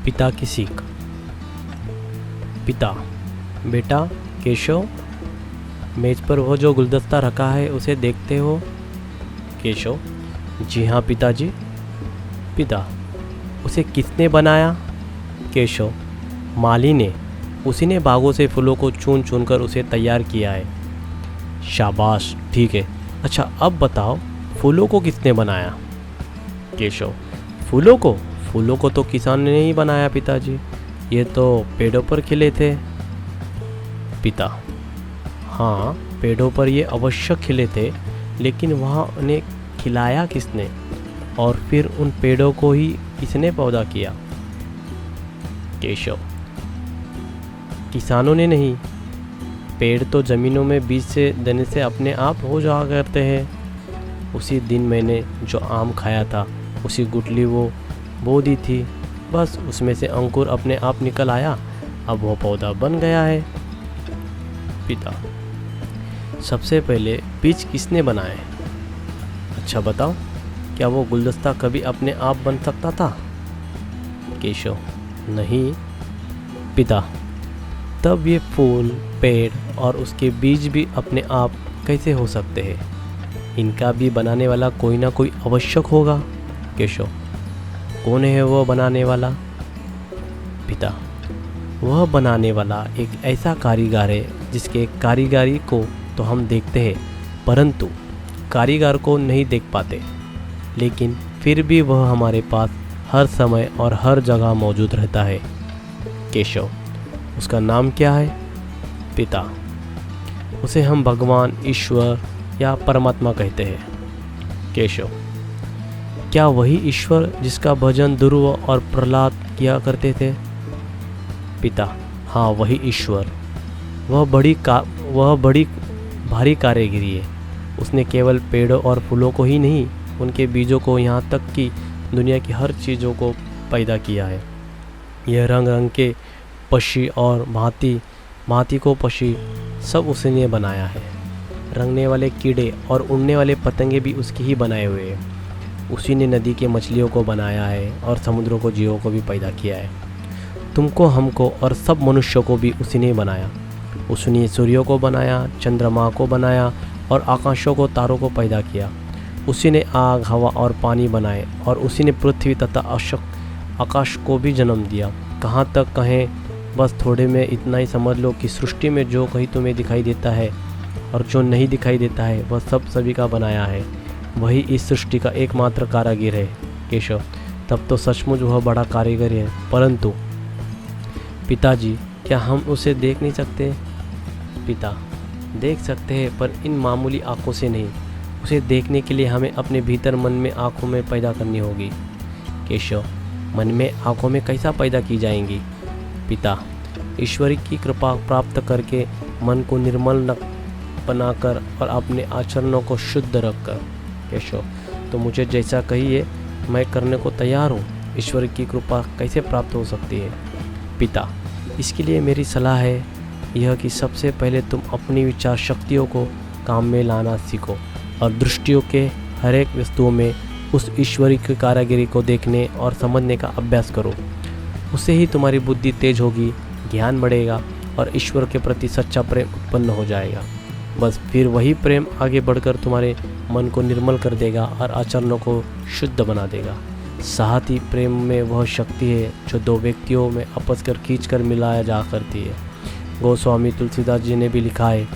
पिता की सीख। पिता: बेटा केशव, मेज पर वो जो गुलदस्ता रखा है उसे देखते हो? केशव: जी हाँ पिताजी। पिता: उसे किसने बनाया? केशव: माली ने। उसी ने बागों से फूलों को चुन चुन कर उसे तैयार किया है। शाबाश, ठीक है। अच्छा अब बताओ, फूलों को किसने बनाया? केशव: फूलों को तो किसान ने ही बनाया पिताजी, ये तो पेड़ों पर खिले थे। पिता: हाँ, पेड़ों पर ये अवश्य खिले थे, लेकिन वहाँ उन्हें खिलाया किसने, और फिर उन पेड़ों को ही किसने पौधा किया? केशव: किसानों ने नहीं, पेड़ तो ज़मीनों में बीज से देने से अपने आप हो जाया करते हैं। उसी दिन मैंने जो आम खाया था उसी गुठली वो बो दी थी, बस उसमें से अंकुर अपने आप निकल आया, अब वो पौधा बन गया है। पिता: सबसे पहले बीज किसने बनाए? अच्छा बताओ, क्या वो गुलदस्ता कभी अपने आप बन सकता था? केशव: नहीं। पिता: तब ये फूल, पेड़ और उसके बीज भी अपने आप कैसे हो सकते हैं? इनका भी बनाने वाला कोई ना कोई आवश्यक होगा। केशव: कौन है वो बनाने वाला? पिता: वह बनाने वाला एक ऐसा कारीगर है जिसके कारीगरी को तो हम देखते हैं, परंतु कारीगर को नहीं देख पाते, लेकिन फिर भी वह हमारे पास हर समय और हर जगह मौजूद रहता है। केशव: उसका नाम क्या है? पिता: उसे हम भगवान, ईश्वर या परमात्मा कहते हैं। केशव: क्या वही ईश्वर जिसका भजन ध्रुव और प्रहलाद किया करते थे? पिता: हाँ, वही ईश्वर। वह बड़ी भारी कारीगरी है। उसने केवल पेड़ों और फूलों को ही नहीं, उनके बीजों को, यहाँ तक कि दुनिया की हर चीज़ों को पैदा किया है। यह रंग रंग के पक्षी और भांति को पक्षी सब उसी ने बनाया है। रंगने वाले कीड़े और उड़ने वाले पतंगे भी उसके ही बनाए हुए हैं। उसी ने नदी के मछलियों को बनाया है और समुद्रों को, जीवों को भी पैदा किया है। तुमको, हमको और सब मनुष्यों को भी उसी ने बनाया। उसी ने सूर्यों को बनाया, चंद्रमा को बनाया और आकाशों को, तारों को पैदा किया। उसी ने आग, हवा और पानी बनाए, और उसी ने पृथ्वी तथा आकाश को भी जन्म दिया। कहाँ तक कहें, बस थोड़े में इतना ही समझ लो कि सृष्टि में जो कहीं तुम्हें दिखाई देता है और जो नहीं दिखाई देता है, वह सब सभी का बनाया है। वही इस सृष्टि का एकमात्र कारीगर है। केशव: तब तो सचमुच वह बड़ा कारीगर है, परंतु पिताजी, क्या हम उसे देख नहीं सकते? पिता: देख सकते हैं, पर इन मामूली आँखों से नहीं। उसे देखने के लिए हमें अपने भीतर मन में आँखों में पैदा करनी होगी। केशव: मन में आँखों में कैसा पैदा की जाएंगी? पिता: ईश्वर की कृपा प्राप्त करके, मन को निर्मल बनाकर और अपने आचरणों को शुद्ध रखकर। केशव: तो मुझे जैसा कहिए, मैं करने को तैयार हूँ। ईश्वर की कृपा कैसे प्राप्त हो सकती है? पिता: इसके लिए मेरी सलाह है यह कि सबसे पहले तुम अपनी विचार शक्तियों को काम में लाना सीखो और दृष्टियों के हर एक वस्तुओं में उस ईश्वरी की कारीगरी को देखने और समझने का अभ्यास करो। उससे ही तुम्हारी बुद्धि तेज होगी, ज्ञान बढ़ेगा और ईश्वर के प्रति सच्चा प्रेम उत्पन्न हो जाएगा। बस फिर वही प्रेम आगे बढ़कर तुम्हारे मन को निर्मल कर देगा और आचरणों को शुद्ध बना देगा। साथ ही प्रेम में वह शक्ति है जो दो व्यक्तियों में आपस कर खींच कर मिलाया जा करती है। गोस्वामी तुलसीदास जी ने भी लिखा है,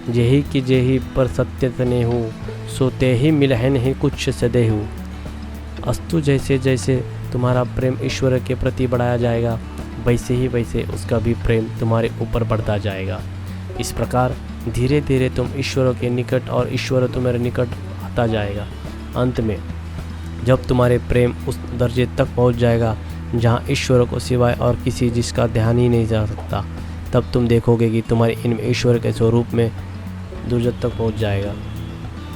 जेहि कि जेहि पर सत्य तने हूँ, सो ते ही मिलहन ही कुछ सदे हूँ। अस्तु, जैसे जैसे तुम्हारा प्रेम ईश्वर के प्रति बढ़ाया जाएगा, वैसे ही वैसे उसका भी प्रेम तुम्हारे ऊपर बढ़ता जाएगा। इस प्रकार धीरे धीरे तुम ईश्वर के निकट और ईश्वर तुम्हारे निकट आता जाएगा। अंत में जब तुम्हारे प्रेम उस दर्जे तक पहुंच जाएगा जहां ईश्वर को सिवाय और किसी जिसका ध्यान ही नहीं जा सकता, तब तुम देखोगे कि तुम्हारे इनमें ईश्वर के स्वरूप में दुर्जत तक पहुंच जाएगा।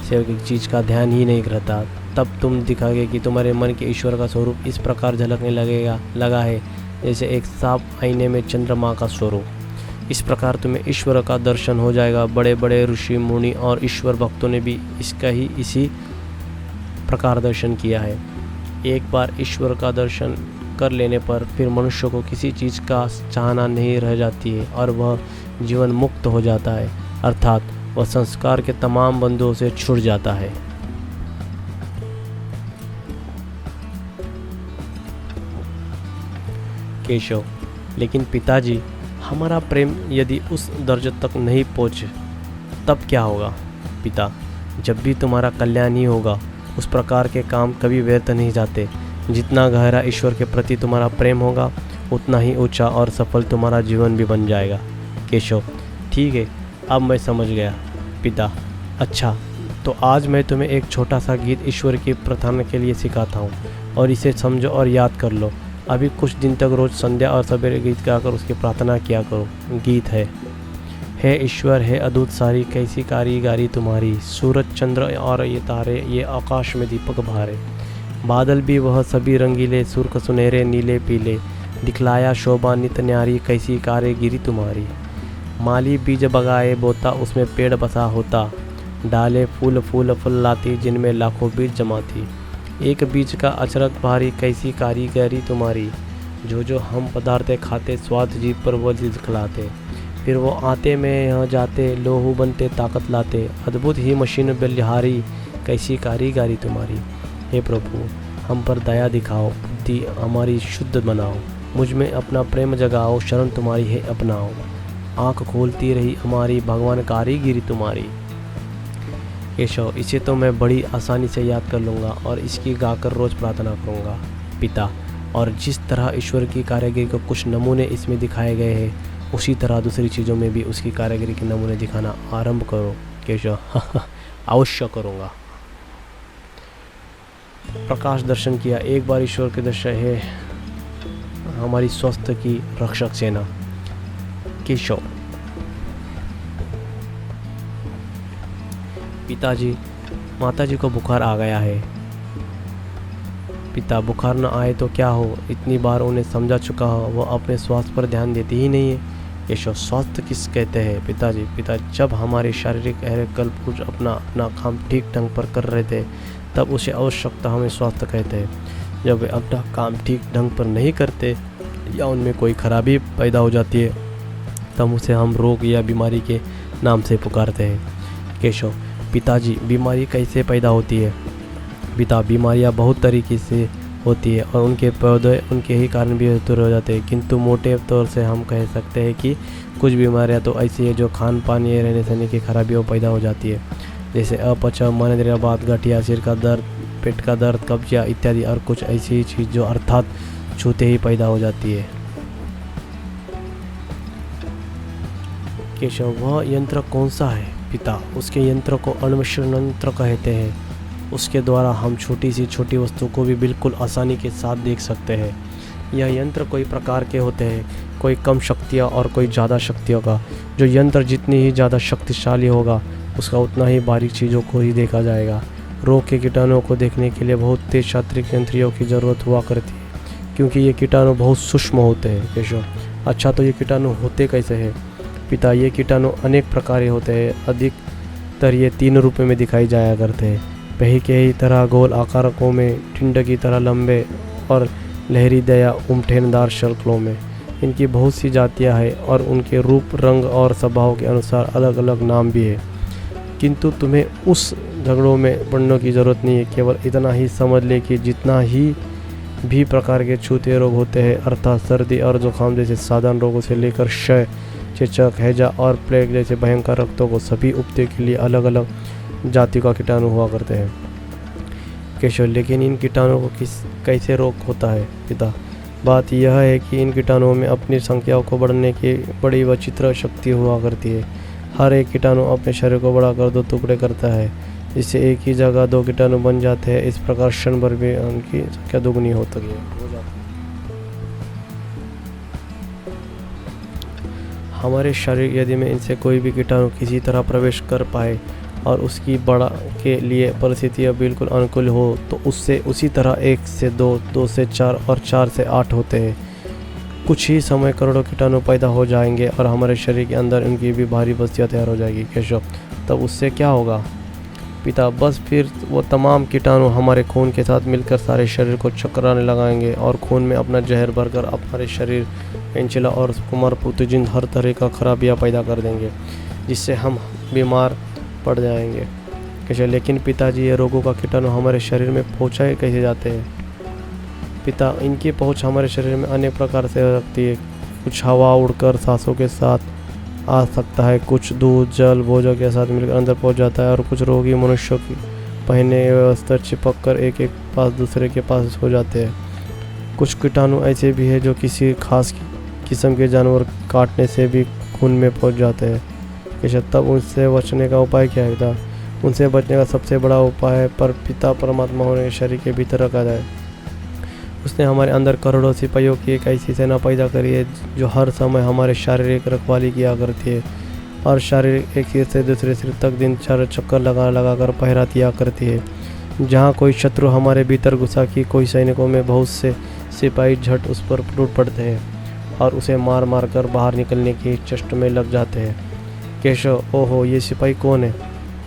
सिर्फ एक चीज़ का ध्यान ही नहीं रहता, तब तुम दिखाओगे कि तुम्हारे मन के ईश्वर का स्वरूप इस प्रकार झलकने लगा है जैसे एक साफ आईने में चंद्रमा का स्वरूप। इस प्रकार तुम्हें ईश्वर का दर्शन हो जाएगा। बड़े बड़े ऋषि मुनि और ईश्वर भक्तों ने भी इसी प्रकार दर्शन किया है। एक बार ईश्वर का दर्शन कर लेने पर फिर मनुष्य को किसी चीज़ का चाहना नहीं रह जाती है और वह जीवन मुक्त हो जाता है, अर्थात वह संस्कार के तमाम बंधुओं से छूट जाता है। केशव: लेकिन पिताजी, हमारा प्रेम यदि उस दर्जे तक नहीं पहुँचे तब क्या होगा? पिता: जब भी तुम्हारा कल्याण ही होगा। उस प्रकार के काम कभी व्यर्थ नहीं जाते। जितना गहरा ईश्वर के प्रति तुम्हारा प्रेम होगा उतना ही ऊंचा और सफल तुम्हारा जीवन भी बन जाएगा। केशव: ठीक है, अब मैं समझ गया। पिता: अच्छा, तो आज मैं तुम्हें एक छोटा सा गीत ईश्वर की प्रार्थना के लिए सिखाता हूँ और इसे समझो और याद कर लो। अभी कुछ दिन तक रोज़ संध्या और सवेरे गीत गाकर उसकी प्रार्थना किया करो। गीत है: हे ईश्वर, हे अद्भुत सारी कैसी कारीगरी तुम्हारी, सूरज चंद्र और ये तारे, ये आकाश में दीपक भारे, बादल भी वह सभी रंगीले, सुर्ख सुनहरे नीले पीले, दिखलाया शोभा नित न्यारी कैसी कारीगिरी तुम्हारी। माली बीज बगाए बोता उसमें पेड़ बसा होता, डाले फूल फूल फल लाती जिनमें लाखों बीज जमाती, एक बीज का अचरक भारी कैसी कारीगरी तुम्हारी, जो हम पदार्थ खाते स्वाद जीव पर वो दिखलाते, फिर वो आते में यहाँ जाते लोहू बनते ताकत लाते, अद्भुत ही मशीन बलिहारी कैसी कारीगरी तुम्हारी। हे प्रभु, हम पर दया दिखाओ, बुद्धि हमारी शुद्ध बनाओ, मुझ में अपना प्रेम जगाओ, शरण तुम्हारी है अपनाओ, आँख खोलती रही हमारी भगवान कारीगिरी तुम्हारी। केशव: इसे तो मैं बड़ी आसानी से याद कर लूँगा और इसकी गाकर रोज़ प्रार्थना करूँगा। पिता: और जिस तरह ईश्वर की कारीगरी को कुछ नमूने इसमें दिखाए गए हैं, उसी तरह दूसरी चीज़ों में भी उसकी कारीगरी के नमूने दिखाना आरंभ करो। केशव: अवश्य करूँगा। प्रकाश दर्शन किया। एक बार ईश्वर के दर्शन है हमारी स्वास्थ्य की रक्षक सेना। केशव: पिताजी, माताजी को बुखार आ गया है। पिता: बुखार न आए तो क्या हो, इतनी बार उन्हें समझा चुका हो, वो अपने स्वास्थ्य पर ध्यान देती ही नहीं है। केशव: स्वास्थ्य किस कहते हैं पिताजी? पिता: जब हमारे शारीरिक कल्प कुछ अपना काम ठीक ढंग पर कर रहे थे तब उसे आवश्यकता हमें स्वास्थ्य कहते हैं। जब वे अपना काम ठीक ढंग पर नहीं करते या उनमें कोई खराबी पैदा हो जाती है तब उसे हम रोग या बीमारी के नाम से पुकारते हैं। केशव: पिताजी, बीमारी कैसे पैदा होती है? पिता: बीमारियां बहुत तरीके से होती है और उनके पौधे उनके ही कारण भी दूर हो जाते हैं, किंतु मोटे तौर से हम कह सकते हैं कि कुछ बीमारियां तो ऐसी है जो खान पान या रहने सहने की खराबियों पैदा हो जाती है, जैसे अपच, मनोदर्द, गठिया, सिर का दर्द, पेट का दर्द, कब्जिया इत्यादि, और कुछ ऐसी चीज़ जो अर्थात छूते ही पैदा हो जाती है। केशव: वह यंत्र कौन सा है? पिता: उसके यंत्र को अन्वेषण यंत्र कहते हैं। उसके द्वारा हम छोटी सी छोटी वस्तु को भी बिल्कुल आसानी के साथ देख सकते हैं। यह यंत्र कई प्रकार के होते हैं, कोई कम शक्तियाँ और कोई ज़्यादा शक्तियों का। जो यंत्र जितनी ही ज़्यादा शक्तिशाली होगा उसका उतना ही बारीक चीज़ों को ही देखा जाएगा। रोग के कीटाणुओं को देखने के लिए बहुत तेज शास्त्रीय यंत्रियों की ज़रूरत हुआ करती है, क्योंकि ये कीटाणु बहुत सूक्ष्म होते हैं। केशव: अच्छा, तो ये कीटाणु होते कैसे हैं? पिता: ये कीटाणु अनेक प्रकार के होते हैं, अधिकतर ये 3 रूपों में दिखाई जाया करते हैं। पही के ही तरह गोल आकारों में, टिंड की तरह लंबे और लहरी दया उमठेनदार शक्लों में। इनकी बहुत सी जातियाँ हैं और उनके रूप, रंग और स्वभाव के अनुसार अलग अलग नाम भी है, किंतु तुम्हें उस झगड़ों में पड़ने की ज़रूरत नहीं है। केवल इतना ही समझ ले कि जितना ही भी प्रकार के छूते रोग होते हैं, अर्थात सर्दी और जुकाम जैसे साधारण रोगों से लेकर क्षय, चेचक, हैजा और प्लेग जैसे भयंकर रक्तों को सभी उपते के लिए अलग अलग जाति का कीटाणु हुआ करते हैं। केशव: लेकिन इन कीटाणुओं को कैसे रोग होता है? पिता: बात यह है कि इन कीटाणुओं में अपनी संख्याओं को बढ़ने की बड़ी विचित्र शक्ति हुआ करती है। हर एक कीटाणु अपने शरीर को बढ़ाकर 2 टुकड़े करता है, जिससे एक ही जगह 2 कीटाणु बन जाते हैं। इस प्रकार क्षण भर में उनकी संख्या दोगुनी हो जाती है। हमारे शरीर यदि में इनसे कोई भी कीटाणु किसी तरह प्रवेश कर पाए और उसकी बढ़ा के लिए परिस्थितियाँ बिल्कुल अनुकूल हो तो उससे उसी तरह 1 से 2, 2 से 4 और 4 से 8 होते हैं। कुछ ही समय करोड़ों कीटाणु पैदा हो जाएंगे और हमारे शरीर के अंदर उनकी भी भारी बस्तियाँ तैयार हो जाएगी। केशव: तब उससे क्या होगा? पिता बस फिर वो तमाम कीटाणु हमारे खून के साथ मिलकर सारे शरीर को चकराने लगाएंगे और खून में अपना जहर भरकर हमारे शरीर पेंचिला और कुमार पुतजिन हर तरह का खराबियाँ पैदा कर देंगे, जिससे हम बीमार पड़ जाएंगे। कैसे? लेकिन पिताजी, ये रोगों का कीटाणु हमारे शरीर में पहुँचाए कैसे जाते हैं? पिता, इनकी पहुँच हमारे शरीर में अनेक प्रकार से हो सकती है। कुछ हवा उड़कर सांसों के साथ आ सकता है, कुछ दूध जल भोजन के साथ मिलकर अंदर पहुंच जाता है, और कुछ रोगी मनुष्यों की पहने व्यवस्था चिपक कर एक एक पास दूसरे के पास हो जाते हैं। कुछ कीटाणु ऐसे भी है जो किसी खास किस्म के जानवर काटने से भी खून में पहुंच जाते हैं। कैसे? तब उनसे बचने का उपाय क्या है? था उनसे बचने का सबसे बड़ा उपाय है पर पिता परमात्मा होने शरीर के भीतर रखा जाए। उसने हमारे अंदर करोड़ों सिपाहियों की एक ऐसी सेना पैदा करी है जो हर समय हमारे शारीरिक रखवाली किया करती है, और शारीरिक एक सिर से दूसरे सिर तक दिन चार चक्कर लगा कर पहरा दिया करती है। जहाँ कोई शत्रु हमारे भीतर घुसा कि कोई सैनिकों में बहुत से सिपाही झट उस पर टूट पड़ते हैं और उसे मार मार कर बाहर निकलने की चेष्टा में लग जाते हैं। केशव, ओहो, ये सिपाही कौन है?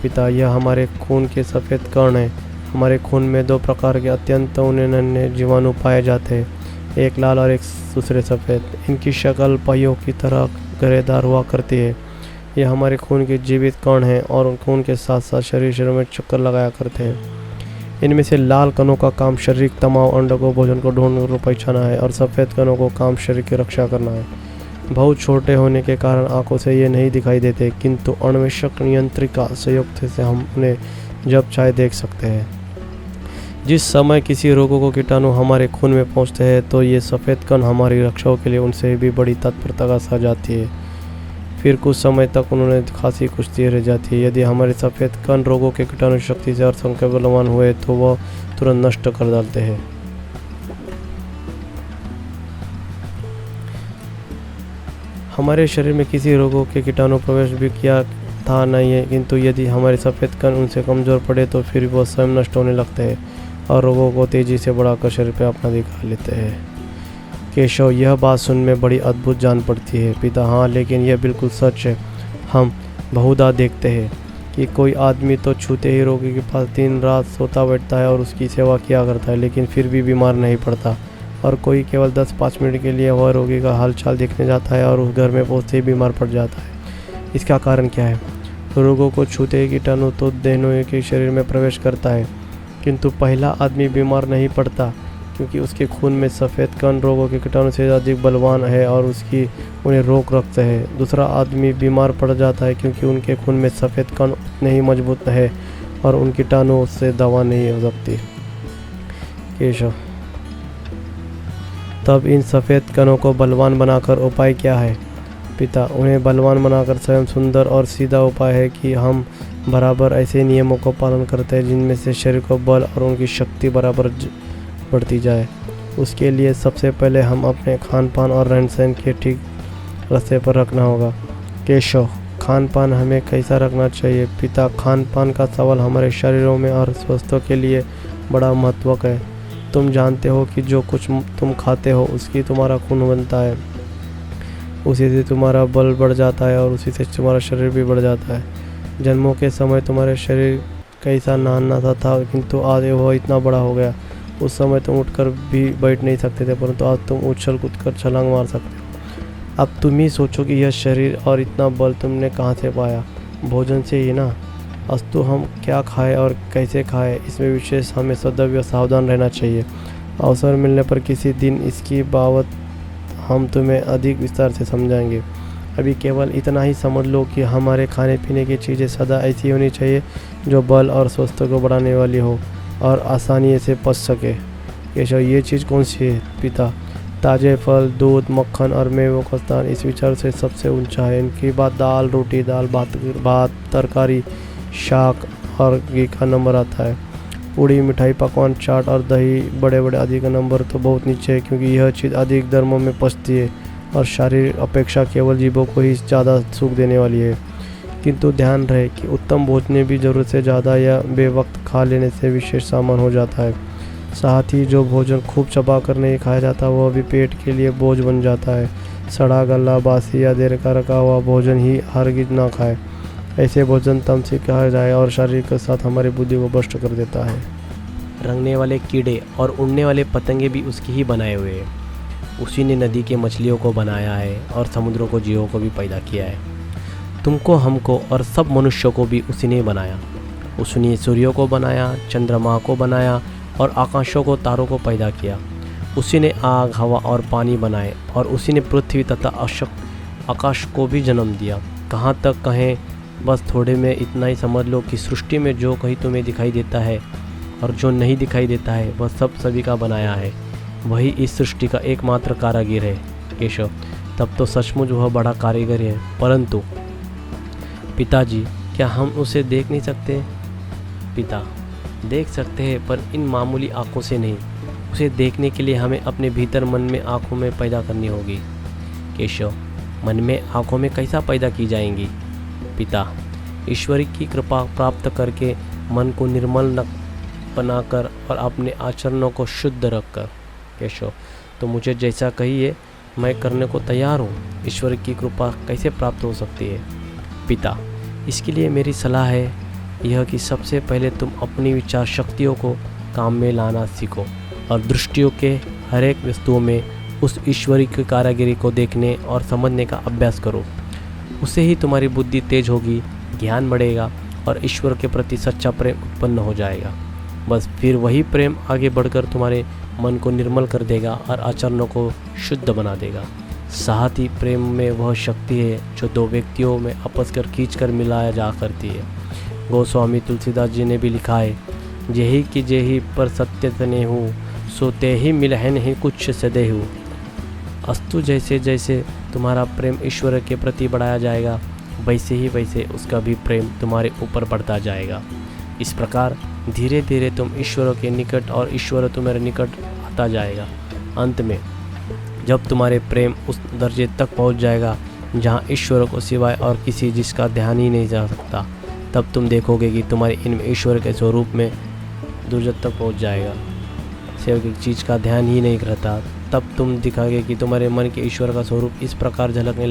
पिता, यह हमारे खून के सफ़ेद कण हैं। हमारे खून में दो प्रकार के अत्यंत नन्हे जीवाणु पाए जाते हैं, एक लाल और एक दूसरे सफ़ेद। इनकी शक्ल पहियों की तरह गरेदार हुआ करती है। ये हमारे खून के जीवित कण हैं और खून के साथ साथ शरीर में चक्कर लगाया करते हैं। इनमें से लाल कणों का काम शारीरिक तमाम अंडों को भोजन को ढूंढ कर पहचाना है, और सफ़ेद कणों को काम शरीर की रक्षा करना है। बहुत छोटे होने के कारण आंखों से ये नहीं दिखाई देते, किंतु अन्वेषक नियंत्रिका संयुक्त से हम उन्हें जब चाहे देख सकते हैं। जिस समय किसी रोगों को कीटाणु हमारे खून में पहुंचते हैं तो ये सफ़ेद कण हमारी रक्षा के लिए उनसे भी बड़ी तत्परता का साथ जाती है। फिर कुछ समय तक उन्होंने खांसी कुश्ती रह जाती है। यदि हमारे सफ़ेद कण रोगों के कीटाणु शक्ति से और संख्या बलवान हुए तो वह तुरंत नष्ट कर डालते हैं। हमारे शरीर में किसी रोगों के कीटाणु प्रवेश भी किया था नहीं है, किंतु यदि हमारे सफ़ेद कण उनसे कमज़ोर पड़े तो फिर वह स्वयं नष्ट होने लगते हैं और रोगों को तेज़ी से बढ़ाकर शरीर पर अपना दिखा लेते हैं। केशव, यह बात सुन में बड़ी अद्भुत जान पड़ती है। पिता, हाँ, लेकिन यह बिल्कुल सच है। हम बहुधा देखते हैं कि कोई आदमी तो छूते ही रोगी के पास दिन रात सोता बैठता है और उसकी सेवा किया करता है, लेकिन फिर भी बीमार नहीं पड़ता, और कोई केवल 10-5 मिनट के लिए वह रोगी का हालचाल देखने जाता है और उस घर में पहुँचते ही बीमार पड़ जाता है। इसका कारण क्या है? रोगों को छूते ही कीटाणु तो देनों के शरीर में प्रवेश करता है, किंतु पहला आदमी बीमार नहीं पड़ता क्योंकि उसके खून में सफ़ेद कण रोगों के कीटाणु से अधिक बलवान है और उसकी उन्हें रोक रखते हैं। दूसरा आदमी बीमार पड़ जाता है क्योंकि उनके खून में सफ़ेद कण उतने ही मजबूत है और उन कीटाणुओं से दवा नहीं हो सकती। केशव, तब इन सफ़ेद कणों को बलवान बनाकर उपाय क्या है? पिता, उन्हें बलवान बनाकर स्वयं सुंदर और सीधा उपाय है कि हम बराबर ऐसे नियमों को पालन करते हैं जिनमें से शरीर को बल और उनकी शक्ति बराबर बढ़ती जाए। उसके लिए सबसे पहले हम अपने खान पान और रहन सहन के ठीक रास्ते पर रखना होगा। केशव, खान पान हमें कैसा रखना चाहिए? पिता, खान पान का सवाल हमारे शरीरों में और स्वास्थ्य के लिए बड़ा महत्वक है। तुम जानते हो कि जो कुछ तुम खाते हो उसकी तुम्हारा खून बनता है, उसी से तुम्हारा बल बढ़ जाता है और उसी से तुम्हारा शरीर भी बढ़ जाता है। जन्मों के समय तुम्हारे शरीर कैसा नन्हा सा था, किंतु आज वह इतना बड़ा हो गया। उस समय तुम उठकर भी बैठ नहीं सकते थे, परंतु आज तुम उछल कूद कर छलांग मार सकते हो। अब तुम ही सोचो कि यह शरीर और इतना बल तुमने कहाँ से पाया? भोजन से ही ना। अस्तु हम क्या खाएं और कैसे खाएं, इसमें विशेष हमें सदैव सावधान रहना चाहिए। अवसर मिलने पर किसी दिन इसकी बाबत हम तुम्हें अधिक विस्तार से समझाएंगे। अभी केवल इतना ही समझ लो कि हमारे खाने पीने की चीज़ें सदा ऐसी होनी चाहिए जो बल और स्वास्थ्य को बढ़ाने वाली हो और आसानी से पच सके। केशव, ये चीज़ कौन सी है? पिता, ताज़े फल, दूध, मक्खन और मेवों का स्थान इस विचार से सबसे ऊंचा है। इनकी बात दाल रोटी, दाल भात, तरकारी, शाक और घी का नंबर आता है। पूड़ी, मिठाई, पकवान, चाट और दही बड़े बड़े आदि का नंबर तो बहुत नीचे है, क्योंकि यह चीज़ अधिक धर्मों में पचती है और शारीरिक अपेक्षा केवल जीवों को ही ज़्यादा सुख देने वाली है। किंतु ध्यान रहे कि उत्तम भोजन भी ज़रूरत से ज़्यादा या बेवक्त खा लेने से विशेष सामान हो जाता है। साथ ही जो भोजन खूब चबा कर नहीं खाया जाता वह भी पेट के लिए बोझ बन जाता है। सड़ा गला, बासी या देर का रखा हुआ भोजन ही हरगिज ना खाए। ऐसे भोजन तामसिक कहा जाए और शारीरिक के साथ हमारी बुद्धि को भ्रष्ट कर देता है। रंगने वाले कीड़े और उड़ने वाले पतंगे भी उसके ही बनाए हुए हैं। उसी ने नदी के मछलियों को बनाया है और समुद्रों को जीवों को भी पैदा किया है। तुमको, हमको और सब मनुष्यों को भी उसी ने बनाया। उसने सूर्यों को बनाया, चंद्रमा को बनाया और आकाशों को, तारों को पैदा किया। उसी ने आग, हवा और पानी बनाए और उसी ने पृथ्वी तथा आकाश को भी जन्म दिया। कहाँ तक कहें, बस थोड़े में इतना ही समझ लो कि सृष्टि में जो कहीं तुम्हें दिखाई देता है और जो नहीं दिखाई देता है वह सब सभी का बनाया है। वही इस सृष्टि का एकमात्र कारीगर है। केशव, तब तो सचमुच वह बड़ा कारीगर है, परंतु पिताजी, क्या हम उसे देख नहीं सकते? पिता, देख सकते हैं, पर इन मामूली आँखों से नहीं। उसे देखने के लिए हमें अपने भीतर मन में आँखों में पैदा करनी होगी। केशव, मन में आँखों में कैसा पैदा की जाएंगी? पिता, ईश्वर की कृपा प्राप्त करके मन को निर्मल बनाकर और अपने आचरणों को शुद्ध रखकर। केशव, तो मुझे जैसा कहिए मैं करने को तैयार हूँ। ईश्वर की कृपा कैसे प्राप्त हो सकती है? पिता, इसके लिए मेरी सलाह है यह कि सबसे पहले तुम अपनी विचार शक्तियों को काम में लाना सीखो और दृष्टियों के हर एक वस्तुओं में उस ईश्वरी की कारीगरी को देखने और समझने का अभ्यास करो। उससे ही तुम्हारी बुद्धि तेज होगी, ज्ञान बढ़ेगा और ईश्वर के प्रति सच्चा प्रेम उत्पन्न हो जाएगा। बस फिर वही प्रेम आगे बढ़कर तुम्हारे मन को निर्मल कर देगा और आचरणों को शुद्ध बना देगा। साथ ही प्रेम में वह शक्ति है जो दो व्यक्तियों में आपस कर खींच कर मिलाया जा करती है। गोस्वामी तुलसीदास जी ने भी लिखा है, जेहि कि जेहि पर सत्य तने हूँ, सो ते ही मिलहन ही कुछ सदे हूँ। अस्तु, जैसे जैसे तुम्हारा प्रेम ईश्वर के प्रति बढ़ाया जाएगा वैसे ही वैसे उसका भी प्रेम तुम्हारे ऊपर बढ़ता जाएगा। इस प्रकार धीरे धीरे तुम ईश्वर के निकट और ईश्वर तुम्हारे निकट आता जाएगा। अंत में जब तुम्हारे प्रेम उस दर्जे तक पहुंच जाएगा जहां ईश्वर को सिवाय और किसी जिसका ध्यान ही नहीं जा सकता, तब तुम देखोगे कि तुम्हारे इनमें ईश्वर के स्वरूप में दुर्जत तक पहुंच जाएगा। सिर्फ एक चीज़ का ध्यान ही नहीं रहता, तब तुम दिखाओगे कि तुम्हारे मन के ईश्वर का स्वरूप इस प्रकार झलकने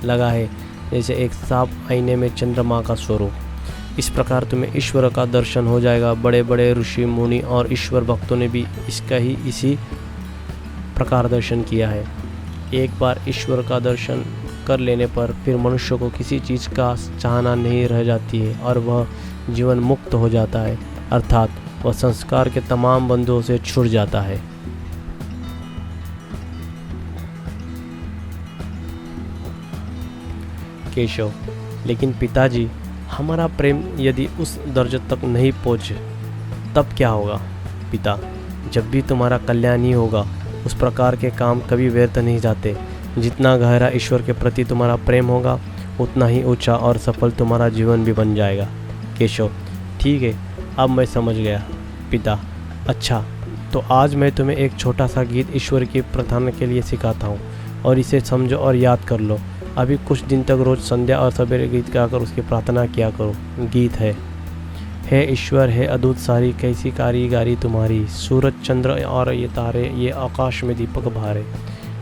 लगा है जैसे एक साफ आईने में चंद्रमा का स्वरूप। इस प्रकार तुम्हें ईश्वर का दर्शन हो जाएगा। बड़े बड़े ऋषि मुनि और ईश्वर भक्तों ने भी इसी प्रकार दर्शन किया है। एक बार ईश्वर का दर्शन कर लेने पर फिर मनुष्य को किसी चीज़ का चाहना नहीं रह जाती है और वह जीवन मुक्त हो जाता है, अर्थात वह संस्कार के तमाम बंधुओं से छूट जाता है। केशव, लेकिन पिताजी, हमारा प्रेम यदि उस दर्जे तक नहीं पहुँचे तब क्या होगा? पिता, जब भी तुम्हारा कल्याण ही होगा। उस प्रकार के काम कभी व्यर्थ नहीं जाते। जितना गहरा ईश्वर के प्रति तुम्हारा प्रेम होगा उतना ही ऊंचा और सफल तुम्हारा जीवन भी बन जाएगा। केशव, ठीक है, अब मैं समझ गया। पिता, अच्छा, तो आज मैं तुम्हें एक छोटा सा गीत ईश्वर की प्रार्थना के लिए सिखाता हूँ और इसे समझो और याद कर लो। अभी कुछ दिन तक रोज़ संध्या और सवेरे गीत गाकर उसकी प्रार्थना किया करो। गीत है, हे ईश्वर, है अद्भुत सारी कैसी कारीगरी तुम्हारी, सूरज चंद्र और ये तारे, ये आकाश में दीपक भारे,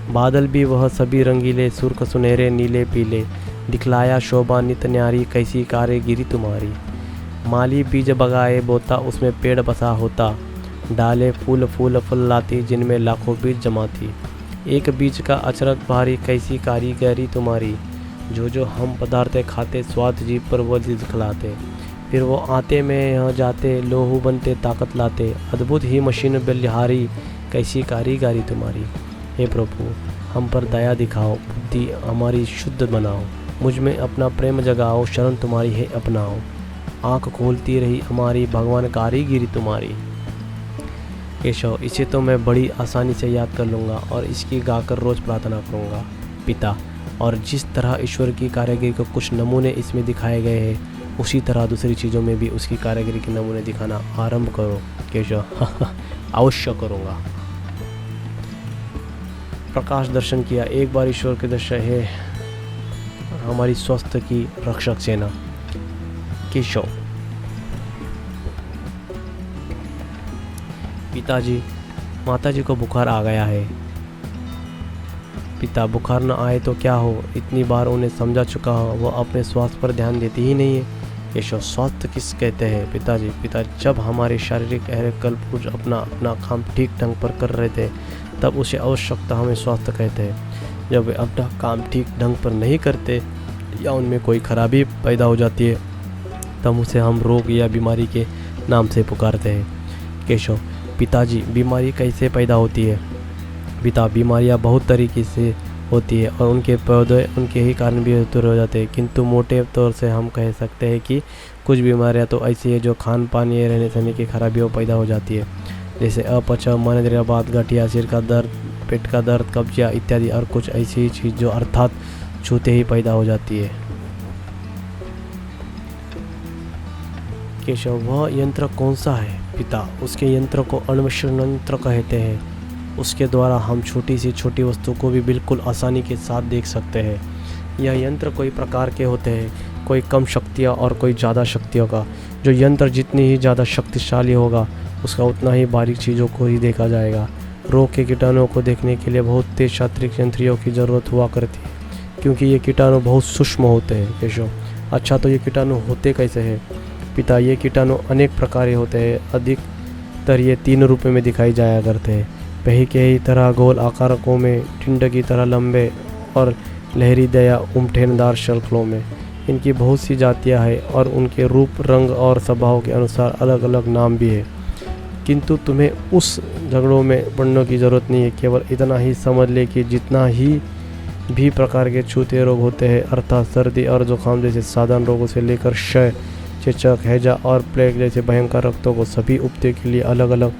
बादल भी वह सभी रंगीले, सुर्ख सुनहरे नीले पीले, दिखलाया शोभा नित न्यारी कैसी कारीगिरी तुम्हारी। माली बीज बगाए बोता, उसमें पेड़ बसा होता, डाले फूल फूल फल लाती, जिनमें लाखों बीज जमाती। एक बीज का अचरज भारी कैसी कारीगरी तुम्हारी, जो हम पदार्थ खाते स्वाद जीव पर वो दिखलाते, फिर वो आते में यहाँ जाते, लोहू बनते ताकत लाते, अद्भुत ही मशीन बलिहारी कैसी कारीगरी तुम्हारी। हे प्रभु, हम पर दया दिखाओ, बुद्धि हमारी शुद्ध बनाओ, मुझ में अपना प्रेम जगाओ, शरण तुम्हारी है अपनाओ। आँख खोलती रही हमारी, भगवान कारीगिरी तुम्हारी। केशव, इसे तो मैं बड़ी आसानी से याद कर लूँगा और इसकी गाकर रोज़ प्रार्थना करूँगा। पिता, और जिस तरह ईश्वर की कारीगरी को कुछ नमूने इसमें दिखाए गए हैं उसी तरह दूसरी चीज़ों में भी उसकी कारीगरी के नमूने दिखाना आरंभ करो। केशव, अवश्य करूँगा। प्रकाश दर्शन किया। एक बार ईश्वर के दर्शन है हमारी स्वास्थ्य की रक्षक सेना। केशव, पिताजी, माताजी को बुखार आ गया है। पिता बुखार न आए तो क्या हो, इतनी बार उन्हें समझा चुका हो, वह अपने स्वास्थ्य पर ध्यान देती ही नहीं है। केशव, स्वास्थ्य किस कहते हैं पिताजी? पिता, जब हमारे शारीरिक कलपुर्ज अपना अपना काम ठीक ढंग पर कर रहे थे तब उसे आवश्यकता हमें स्वास्थ्य कहते हैं। जब वे अपना काम ठीक ढंग पर नहीं करते या उनमें कोई खराबी पैदा हो जाती है तब उसे हम रोग या बीमारी के नाम से पुकारते हैं। केशव, पिताजी बीमारी कैसे पैदा होती है? पिता, बीमारियां बहुत तरीके से होती है और उनके पौधे उनके ही कारण भी दूर हो जाते हैं, किंतु मोटे तौर से हम कह सकते हैं कि कुछ बीमारियां तो ऐसी है जो खान पान या रहने सहने की खराबियों पैदा हो जाती है, जैसे अपचाव, मनोदर्द, गठिया, सिर का दर्द, पेट का दर्द, कब्जिया इत्यादि, और कुछ ऐसी चीज़ जो अर्थात छूते ही पैदा हो जाती है। केशव, वह यंत्र कौन सा है? पिता, उसके यंत्र को अन्वेषण यंत्र कहते हैं। उसके द्वारा हम छोटी से छोटी वस्तु को भी बिल्कुल आसानी के साथ देख सकते हैं। यह यंत्र कई प्रकार के होते हैं, कोई कम शक्तियाँ और कोई ज़्यादा शक्तियों का। जो यंत्र जितनी ही ज़्यादा शक्तिशाली होगा उसका उतना ही बारीक चीज़ों को ही देखा जाएगा। रोग के कीटाणुओं को देखने के लिए बहुत तेज यांत्रिक यंत्रियों की ज़रूरत हुआ करती है, क्योंकि ये कीटाणु बहुत सूक्ष्म होते हैं। केशव, अच्छा, तो ये कीटाणु होते कैसे हैं? पिता, ये कीटाणु अनेक प्रकार के होते हैं। अधिकतर ये 3 रूपों में दिखाई जाया करते हैं। पही के ही तरह गोल आकारकों में, टिंड की तरह लंबे और लहरी दया उमठेनदार शल्कों में। इनकी बहुत सी जातियां हैं और उनके रूप, रंग और स्वभाव के अनुसार अलग अलग नाम भी है, किंतु तुम्हें उस झगड़ों में पड़ने की ज़रूरत नहीं है। केवल इतना ही समझ ले कि जितना ही भी प्रकार के छूते रोग होते हैं, अर्थात सर्दी और जुकाम जैसे साधारण रोगों से लेकर क्षय, चेचक, हैजा और प्लेग जैसे भयंकर रक्तों को, सभी उपते के लिए अलग अलग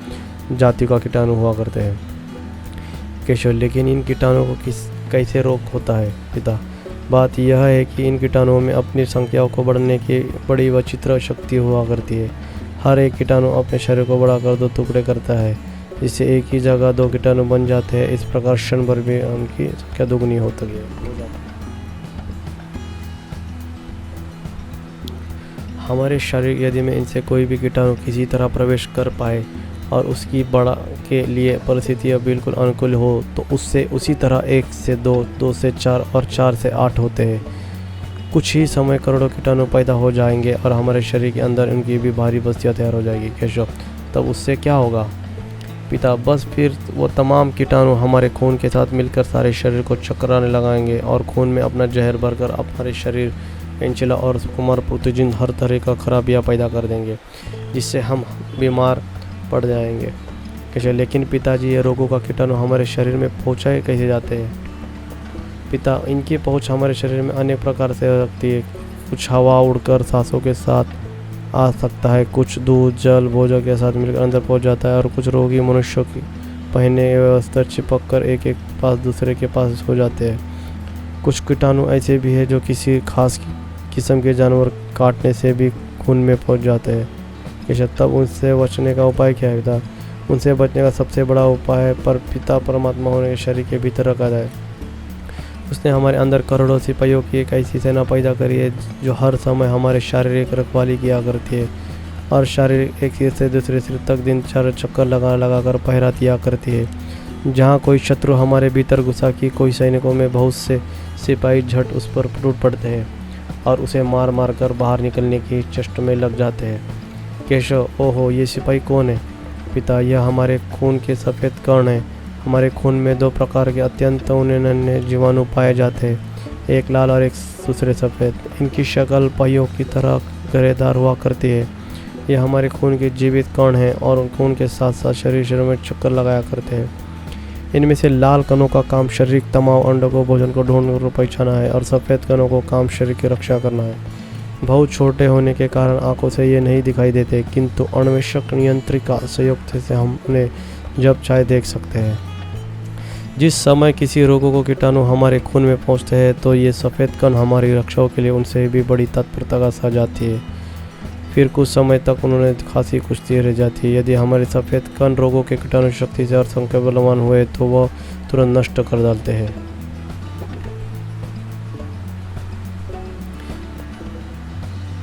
जाति का कीटाणु हुआ करते हैं। केशव, लेकिन इन कीटाणुओं को कैसे रोग होता है? पिता, बात यह है कि इन कीटाणुओं में अपनी संख्याओं को बढ़ने की बड़ी विचित्र शक्ति हुआ करती है। हर एक कीटाणु अपने शरीर को बढ़ाकर 2 टुकड़े करता है, जिससे एक ही जगह 2 कीटाणु बन जाते हैं। इस प्रकार क्षण भर में उनकी संख्या दोगुनी हो जाती है। हमारे शरीर यदि में इनसे कोई भी कीटाणु किसी तरह प्रवेश कर पाए और उसकी बढ़ा के लिए परिस्थितियाँ बिल्कुल अनुकूल हो तो उससे उसी तरह 1 से 2, 2 से 4 और 4 से 8 होते हैं। कुछ ही समय करोड़ों कीटाणु पैदा हो जाएंगे और हमारे शरीर के अंदर उनकी भी भारी बस्तियाँ तैयार हो जाएगी। केशव, तब उससे क्या होगा? पिता, बस फिर वो तमाम कीटाणु हमारे खून के साथ मिलकर सारे शरीर को चकराने लगाएंगे और खून में अपना जहर भरकर हमारे शरीर, पेंचिला और कुमार प्रोटोजिन हर तरह का खराबियाँ पैदा कर देंगे, जिससे हम बीमार पड़ जाएंगे। कैसे? लेकिन पिताजी, ये रोगों का कीटाणु हमारे शरीर में पहुँचाए कैसे जाते हैं? पिता, इनकी पहुँच हमारे शरीर में अनेक प्रकार से हो सकती है। कुछ हवा उड़कर सांसों के साथ आ सकता है, कुछ दूध, जल, भोजन के साथ मिलकर अंदर पहुँच जाता है और कुछ रोगी मनुष्यों की पहने व्यवस्था चिपक कर एक एक पास दूसरे के पास हो जाते हैं। कुछ कीटाणु ऐसे भी हैं जो किसी खास किस्म के जानवर काटने से भी खून में पहुँच जाते हैं। कैसे? तब उनसे बचने का उपाय क्या है? पिता, उनसे बचने का सबसे बड़ा उपाय है पर पिता परमात्मा होने के शरीर के भीतर रखा है। उसने हमारे अंदर करोड़ों सिपाहियों की एक ऐसी सेना पैदा करी है जो हर समय हमारे शारीरिक रखवाली किया करती है और शारीरिक एक सिर से दूसरे सिर तक दिन 4 चक्कर लगा कर पहरा दिया करती है। जहाँ कोई शत्रु हमारे भीतर घुसा कि कोई सैनिकों में बहुत से सिपाही झट उस पर टूट पड़ते हैं और उसे मार मार कर बाहर निकलने की चेष्टा में लग जाते हैं। केशव, ओहो, ये सिपाही कौन है? पिता, यह हमारे खून के सफ़ेद कण हैं। हमारे खून में 2 प्रकार के अत्यंत नन्हे जीवाणु पाए जाते हैं, एक लाल और एक दूसरे सफ़ेद। इनकी शक्ल पहियों की तरह गरेदार हुआ करती है। यह हमारे खून के जीवित कण हैं और खून के साथ साथ शरीर में चक्कर लगाया करते हैं। इनमें से लाल कणों का काम शारीरिक तमाम अंडों को, भोजन को ढूंढ कर पहचाना है और सफ़ेद कणों को काम शरीर की रक्षा करना है। बहुत छोटे होने के कारण आंखों से ये नहीं दिखाई देते, किंतु अन्वेषक नियंत्रिका संयुक्त से हम उन्हें जब चाहे देख सकते हैं। जिस समय किसी रोगों को कीटाणु हमारे खून में पहुंचते हैं तो ये सफ़ेद कण हमारी रक्षाओं के लिए उनसे भी बड़ी तत्परता का साथ जाती है। फिर कुछ समय तक उन्होंने खांसी कुश्ती रह जाती है। यदि हमारे सफ़ेद कण रोगों के कीटाणु शक्ति से और संख्या बलवान हुए तो वह तुरंत नष्ट कर डालते हैं।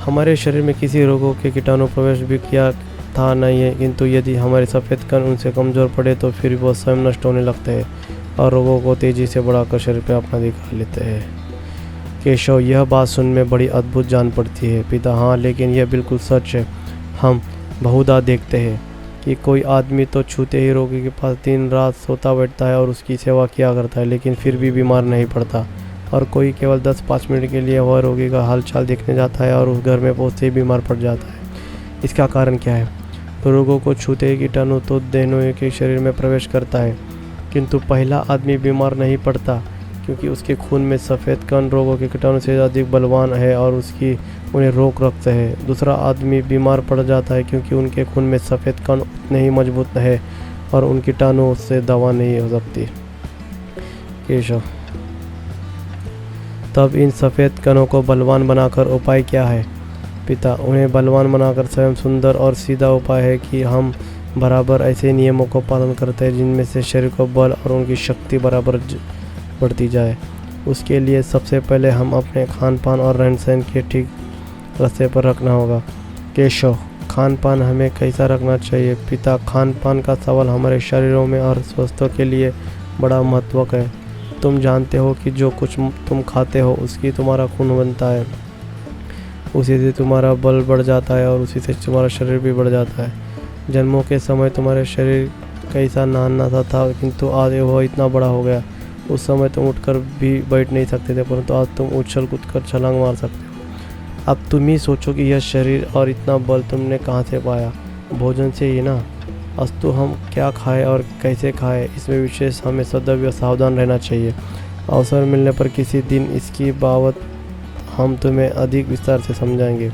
हमारे शरीर में किसी रोगों के कीटाणु प्रवेश भी किया था नहीं है, किंतु यदि हमारे सफ़ेद कण उनसे कमज़ोर पड़े तो फिर वह स्वयं नष्ट होने लगते हैं। और रोगों को तेज़ी से बढ़ाकर शरीर पर अपना दिखा लेते हैं। केशव, यह बात सुन में बड़ी अद्भुत जान पड़ती है। पिता, हाँ, लेकिन यह बिल्कुल सच है। हम बहुधा देखते हैं कि कोई आदमी तो छूते ही रोगी के पास दिन रात सोता बैठता है और उसकी सेवा किया करता है, लेकिन फिर भी बीमार नहीं पड़ता। और कोई केवल 10-5 मिनट के लिए वह रोगी का हालचाल देखने जाता है और उस घर में पहुँचते ही बीमार पड़ जाता है। इसका कारण क्या है? रोगों को छूते ही कीटाणु तो देनों के शरीर में प्रवेश करता है, किंतु पहला आदमी बीमार नहीं पड़ता क्योंकि उसके खून में सफ़ेद कण रोगों के कीटाणु से अधिक बलवान है और उसकी उन्हें रोक रखते हैं। दूसरा आदमी बीमार पड़ जाता है क्योंकि उनके खून में सफ़ेद कण उतने ही मजबूत है और उन कीटाणुओं से दवा नहीं हो सकती। केशव, तब इन सफ़ेद कणों को बलवान बनाकर उपाय क्या है? पिता, उन्हें बलवान बनाकर स्वयं सुंदर और सीधा उपाय है कि हम बराबर ऐसे नियमों को पालन करते हैं जिनमें से शरीर को बल और उनकी शक्ति बराबर बढ़ती जाए। उसके लिए सबसे पहले हम अपने खान पान और रहन सहन के ठीक रास्ते पर रखना होगा। केशव, खान पान हमें कैसा रखना चाहिए? पिता, खान पान का सवाल हमारे शरीरों में और स्वास्थ्य के लिए बड़ा महत्वपूर्ण है। तुम जानते हो कि जो कुछ तुम खाते हो उसकी तुम्हारा खून बनता है, उसी से तुम्हारा बल बढ़ जाता है और उसी से तुम्हारा शरीर भी बढ़ जाता है। जन्मों के समय तुम्हारे शरीर कैसा नन्हा सा था, किंतु आज वह इतना बड़ा हो गया। उस समय तुम उठकर भी बैठ नहीं सकते थे, परंतु आज तुम उछल कूद कर छलांग मार सकते हो। अब तुम ही सोचो कि यह शरीर और इतना बल तुमने कहाँ से पाया? भोजन से ही ना। अस्तु हम क्या खाएं और कैसे खाएं, इसमें विशेष हमें सदैव सावधान रहना चाहिए। अवसर मिलने पर किसी दिन इसकी बाबत हम तुम्हें अधिक विस्तार से समझाएंगे।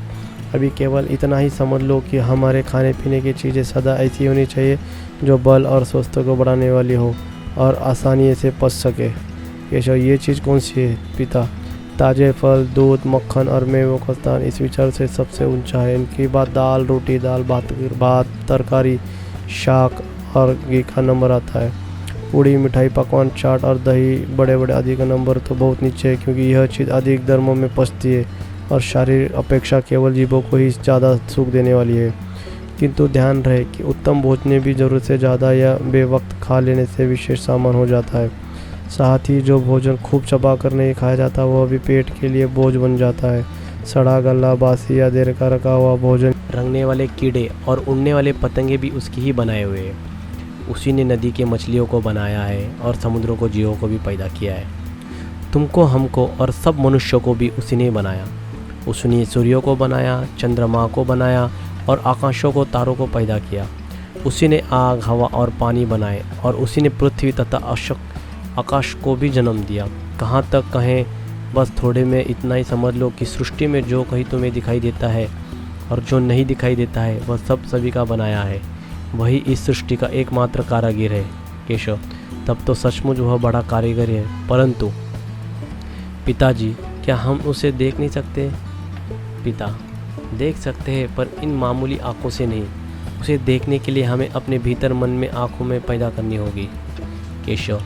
अभी केवल इतना ही समझ लो कि हमारे खाने पीने की चीज़ें सदा ऐसी होनी चाहिए जो बल और स्वास्थ्य को बढ़ाने वाली हो और आसानी से पच सके। केशव, ये चीज़ कौन सी है? पिता, ताज़े फल, दूध, मक्खन और मेवों का स्थान इस विचार से सबसे ऊंचा है। इनकी बाद दाल, रोटी, दाल भात, तरकारी, शाक और घी का नंबर आता है। पूड़ी, मिठाई, पकवान, चाट और दही बड़े बड़े आदि का नंबर तो बहुत नीचे है, क्योंकि यह चीज़ अधिक धर्मों में पचती है और शारीरिक अपेक्षा केवल जीवों को ही ज़्यादा सुख देने वाली है। किंतु ध्यान रहे कि उत्तम भोजन भी ज़रूरत से ज़्यादा या बेवक्त खा लेने से विशेष सामान हो जाता है। साथ ही जो भोजन खूब चबा कर नहीं खाया जाता वह भी पेट के लिए बोझ बन जाता है। सड़ा गला, बासी या देर का रखा हुआ भोजन, रंगने वाले कीड़े और उड़ने वाले पतंगे भी उसकी ही बनाए हुए हैं। उसी ने नदी के मछलियों को बनाया है और समुद्रों को जीवों को भी पैदा किया है। तुमको, हमको और सब मनुष्यों को भी उसी ने बनाया। उसने सूर्यों को बनाया, चंद्रमा को बनाया और आकाशों को, तारों को पैदा किया। उसी ने आग, हवा और पानी बनाए और उसी ने पृथ्वी तथा आकाश को भी जन्म दिया। कहाँ तक कहें, बस थोड़े में इतना ही समझ लो कि सृष्टि में जो कहीं तुम्हें दिखाई देता है और जो नहीं दिखाई देता है वह सब सभी का बनाया है। वही इस सृष्टि का एकमात्र कारीगर है। केशव, तब तो सचमुच वह बड़ा कारीगर है, परंतु पिताजी, क्या हम उसे देख नहीं सकते? पिता, देख सकते हैं, पर इन मामूली आँखों से नहीं। उसे देखने के लिए हमें अपने भीतर मन में आँखों में पैदा करनी होगी। केशव,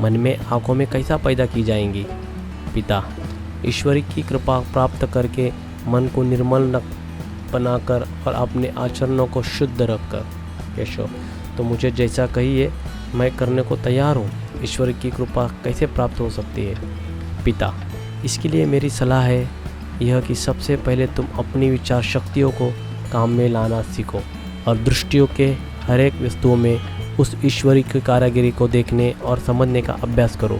मन में आँखों में कैसा पैदा की जाएंगी? पिता, ईश्वर की कृपा प्राप्त करके मन को निर्मल बनाकर और अपने आचरणों को शुद्ध रखकर। केशव, तो मुझे जैसा कहिए मैं करने को तैयार हूँ। ईश्वर की कृपा कैसे प्राप्त हो सकती है? पिता, इसके लिए मेरी सलाह है यह कि सबसे पहले तुम अपनी विचार शक्तियों को काम में लाना सीखो और दृष्टियों के हर एक वस्तुओं में उस ईश्वरी की कारीगरी को देखने और समझने का अभ्यास करो।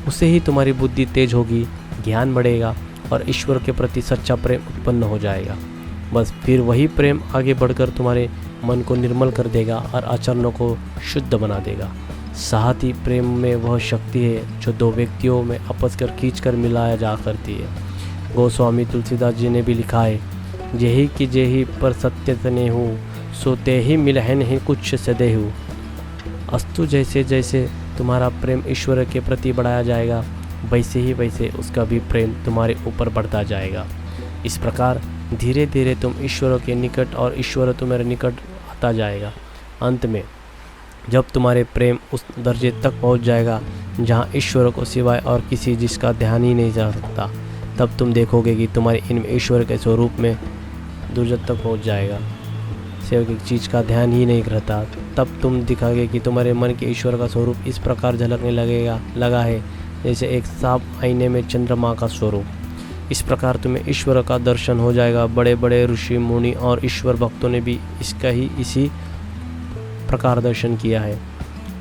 उससे ही तुम्हारी बुद्धि तेज होगी, ज्ञान बढ़ेगा और ईश्वर के प्रति सच्चा प्रेम उत्पन्न हो जाएगा। बस फिर वही प्रेम आगे बढ़कर तुम्हारे मन को निर्मल कर देगा और आचरणों को शुद्ध बना देगा। साथ ही प्रेम में वह शक्ति है जो दो व्यक्तियों में आपस कर खींच कर मिलाया जा करती है। गोस्वामी तुलसीदास जी ने भी लिखा है, जेहि कि जेहि पर सत्य तने हूँ, सोते ही मिलहन ही कुछ सदे हूँ। अस्तु, जैसे जैसे तुम्हारा प्रेम ईश्वर के प्रति बढ़ाया जाएगा वैसे ही वैसे उसका भी प्रेम तुम्हारे ऊपर बढ़ता जाएगा। इस प्रकार धीरे धीरे तुम ईश्वर के निकट और ईश्वर तुम्हारे निकट आता जाएगा। अंत में जब तुम्हारे प्रेम उस दर्जे तक पहुंच जाएगा जहां ईश्वर को सिवाय और किसी जिसका ध्यान ही नहीं जा सकता, तब तुम देखोगे कि तुम्हारे इनमें ईश्वर के स्वरूप में दुर्जत तक पहुंच जाएगा। से एक चीज़ का ध्यान ही नहीं रहता, तब तुम दिखाओगे कि तुम्हारे मन के ईश्वर का स्वरूप इस प्रकार झलकने लगा है जैसे एक साफ आईने में चंद्रमा का स्वरूप। इस प्रकार तुम्हें ईश्वर का दर्शन हो जाएगा। बड़े बड़े ऋषि मुनि और ईश्वर भक्तों ने भी इसी प्रकार दर्शन किया है।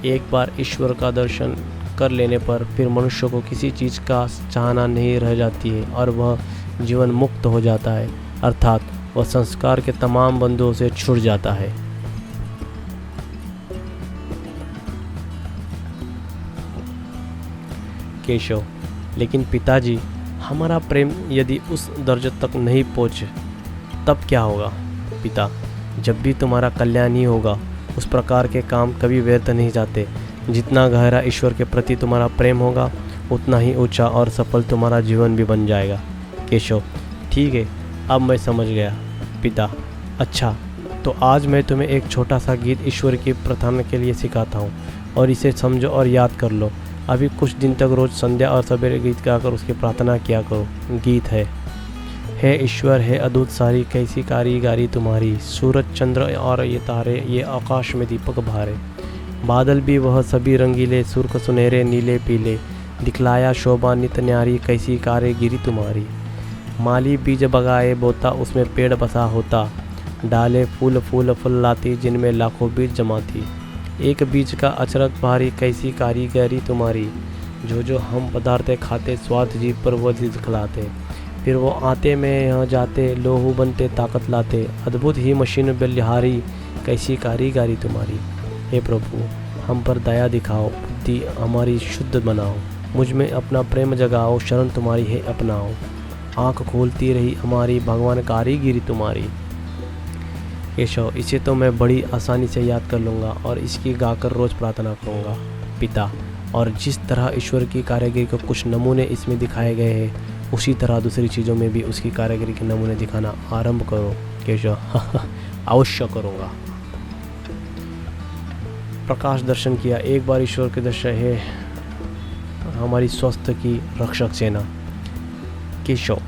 एक बार ईश्वर का दर्शन कर लेने पर फिर मनुष्य को किसी चीज़ का चाहना नहीं रह जाती है और वह जीवन मुक्त हो जाता है, अर्थात वह संस्कार के तमाम बंधुओं से छूट जाता है। केशव: लेकिन पिताजी, हमारा प्रेम यदि उस दर्जे तक नहीं पहुँचे तब क्या होगा? पिता: जब भी तुम्हारा कल्याण ही होगा। उस प्रकार के काम कभी व्यर्थ नहीं जाते। जितना गहरा ईश्वर के प्रति तुम्हारा प्रेम होगा उतना ही ऊंचा और सफल तुम्हारा जीवन भी बन जाएगा। केशव: ठीक है, अब मैं समझ गया। पिता: अच्छा, तो आज मैं तुम्हें एक छोटा सा गीत ईश्वर की प्रार्थना के लिए सिखाता हूँ और इसे समझो और याद कर लो। अभी कुछ दिन तक रोज़ संध्या और सवेरे गीत गाकर उसकी प्रार्थना किया करो। गीत है: हे ईश्वर, हे अद्भुत सारी कैसी कारीगरी तुम्हारी, सूरज चंद्र और ये तारे, ये आकाश में दीपक भारे, बादल भी वह सभी रंगीले, सुर्ख सुनहरे नीले पीले, दिखलाया शोभा नित न्यारी कैसी कारीगिरी तुम्हारी। माली बीज बगाए बोता उसमें पेड़ बसा होता, डाले फूल फूल फुल्लाती जिनमें लाखों बीज जमाती, एक बीज का अचरक भारी कैसी कारीगरी तुम्हारी, जो हम पदार्थ खाते स्वाद जीव पर वो दिखलाते, फिर वो आते में यहाँ जाते लोहू बनते ताकत लाते, अद्भुत ही मशीन बलिहारी कैसी कारीगरी तुम्हारी। हे प्रभु, हम पर दया दिखाओ, बुद्धि हमारी शुद्ध बनाओ, मुझ में अपना प्रेम जगाओ, शरण तुम्हारी है अपनाओ, आँख खोलती रही हमारी भगवान कारीगिरी तुम्हारी। केशव: इसे तो मैं बड़ी आसानी से याद कर लूँगा और इसकी गाकर रोज़ प्रार्थना करूँगा। पिता: और जिस तरह ईश्वर की कारीगरी को कुछ नमूने इसमें दिखाए गए हैं उसी तरह दूसरी चीज़ों में भी उसकी कारीगरी के नमूने दिखाना आरंभ करो। केशव: अवश्य करूँगा। प्रकाश दर्शन किया। एक बार ईश्वर के दर्शन है हमारी स्वास्थ्य की रक्षक सेना। केशव: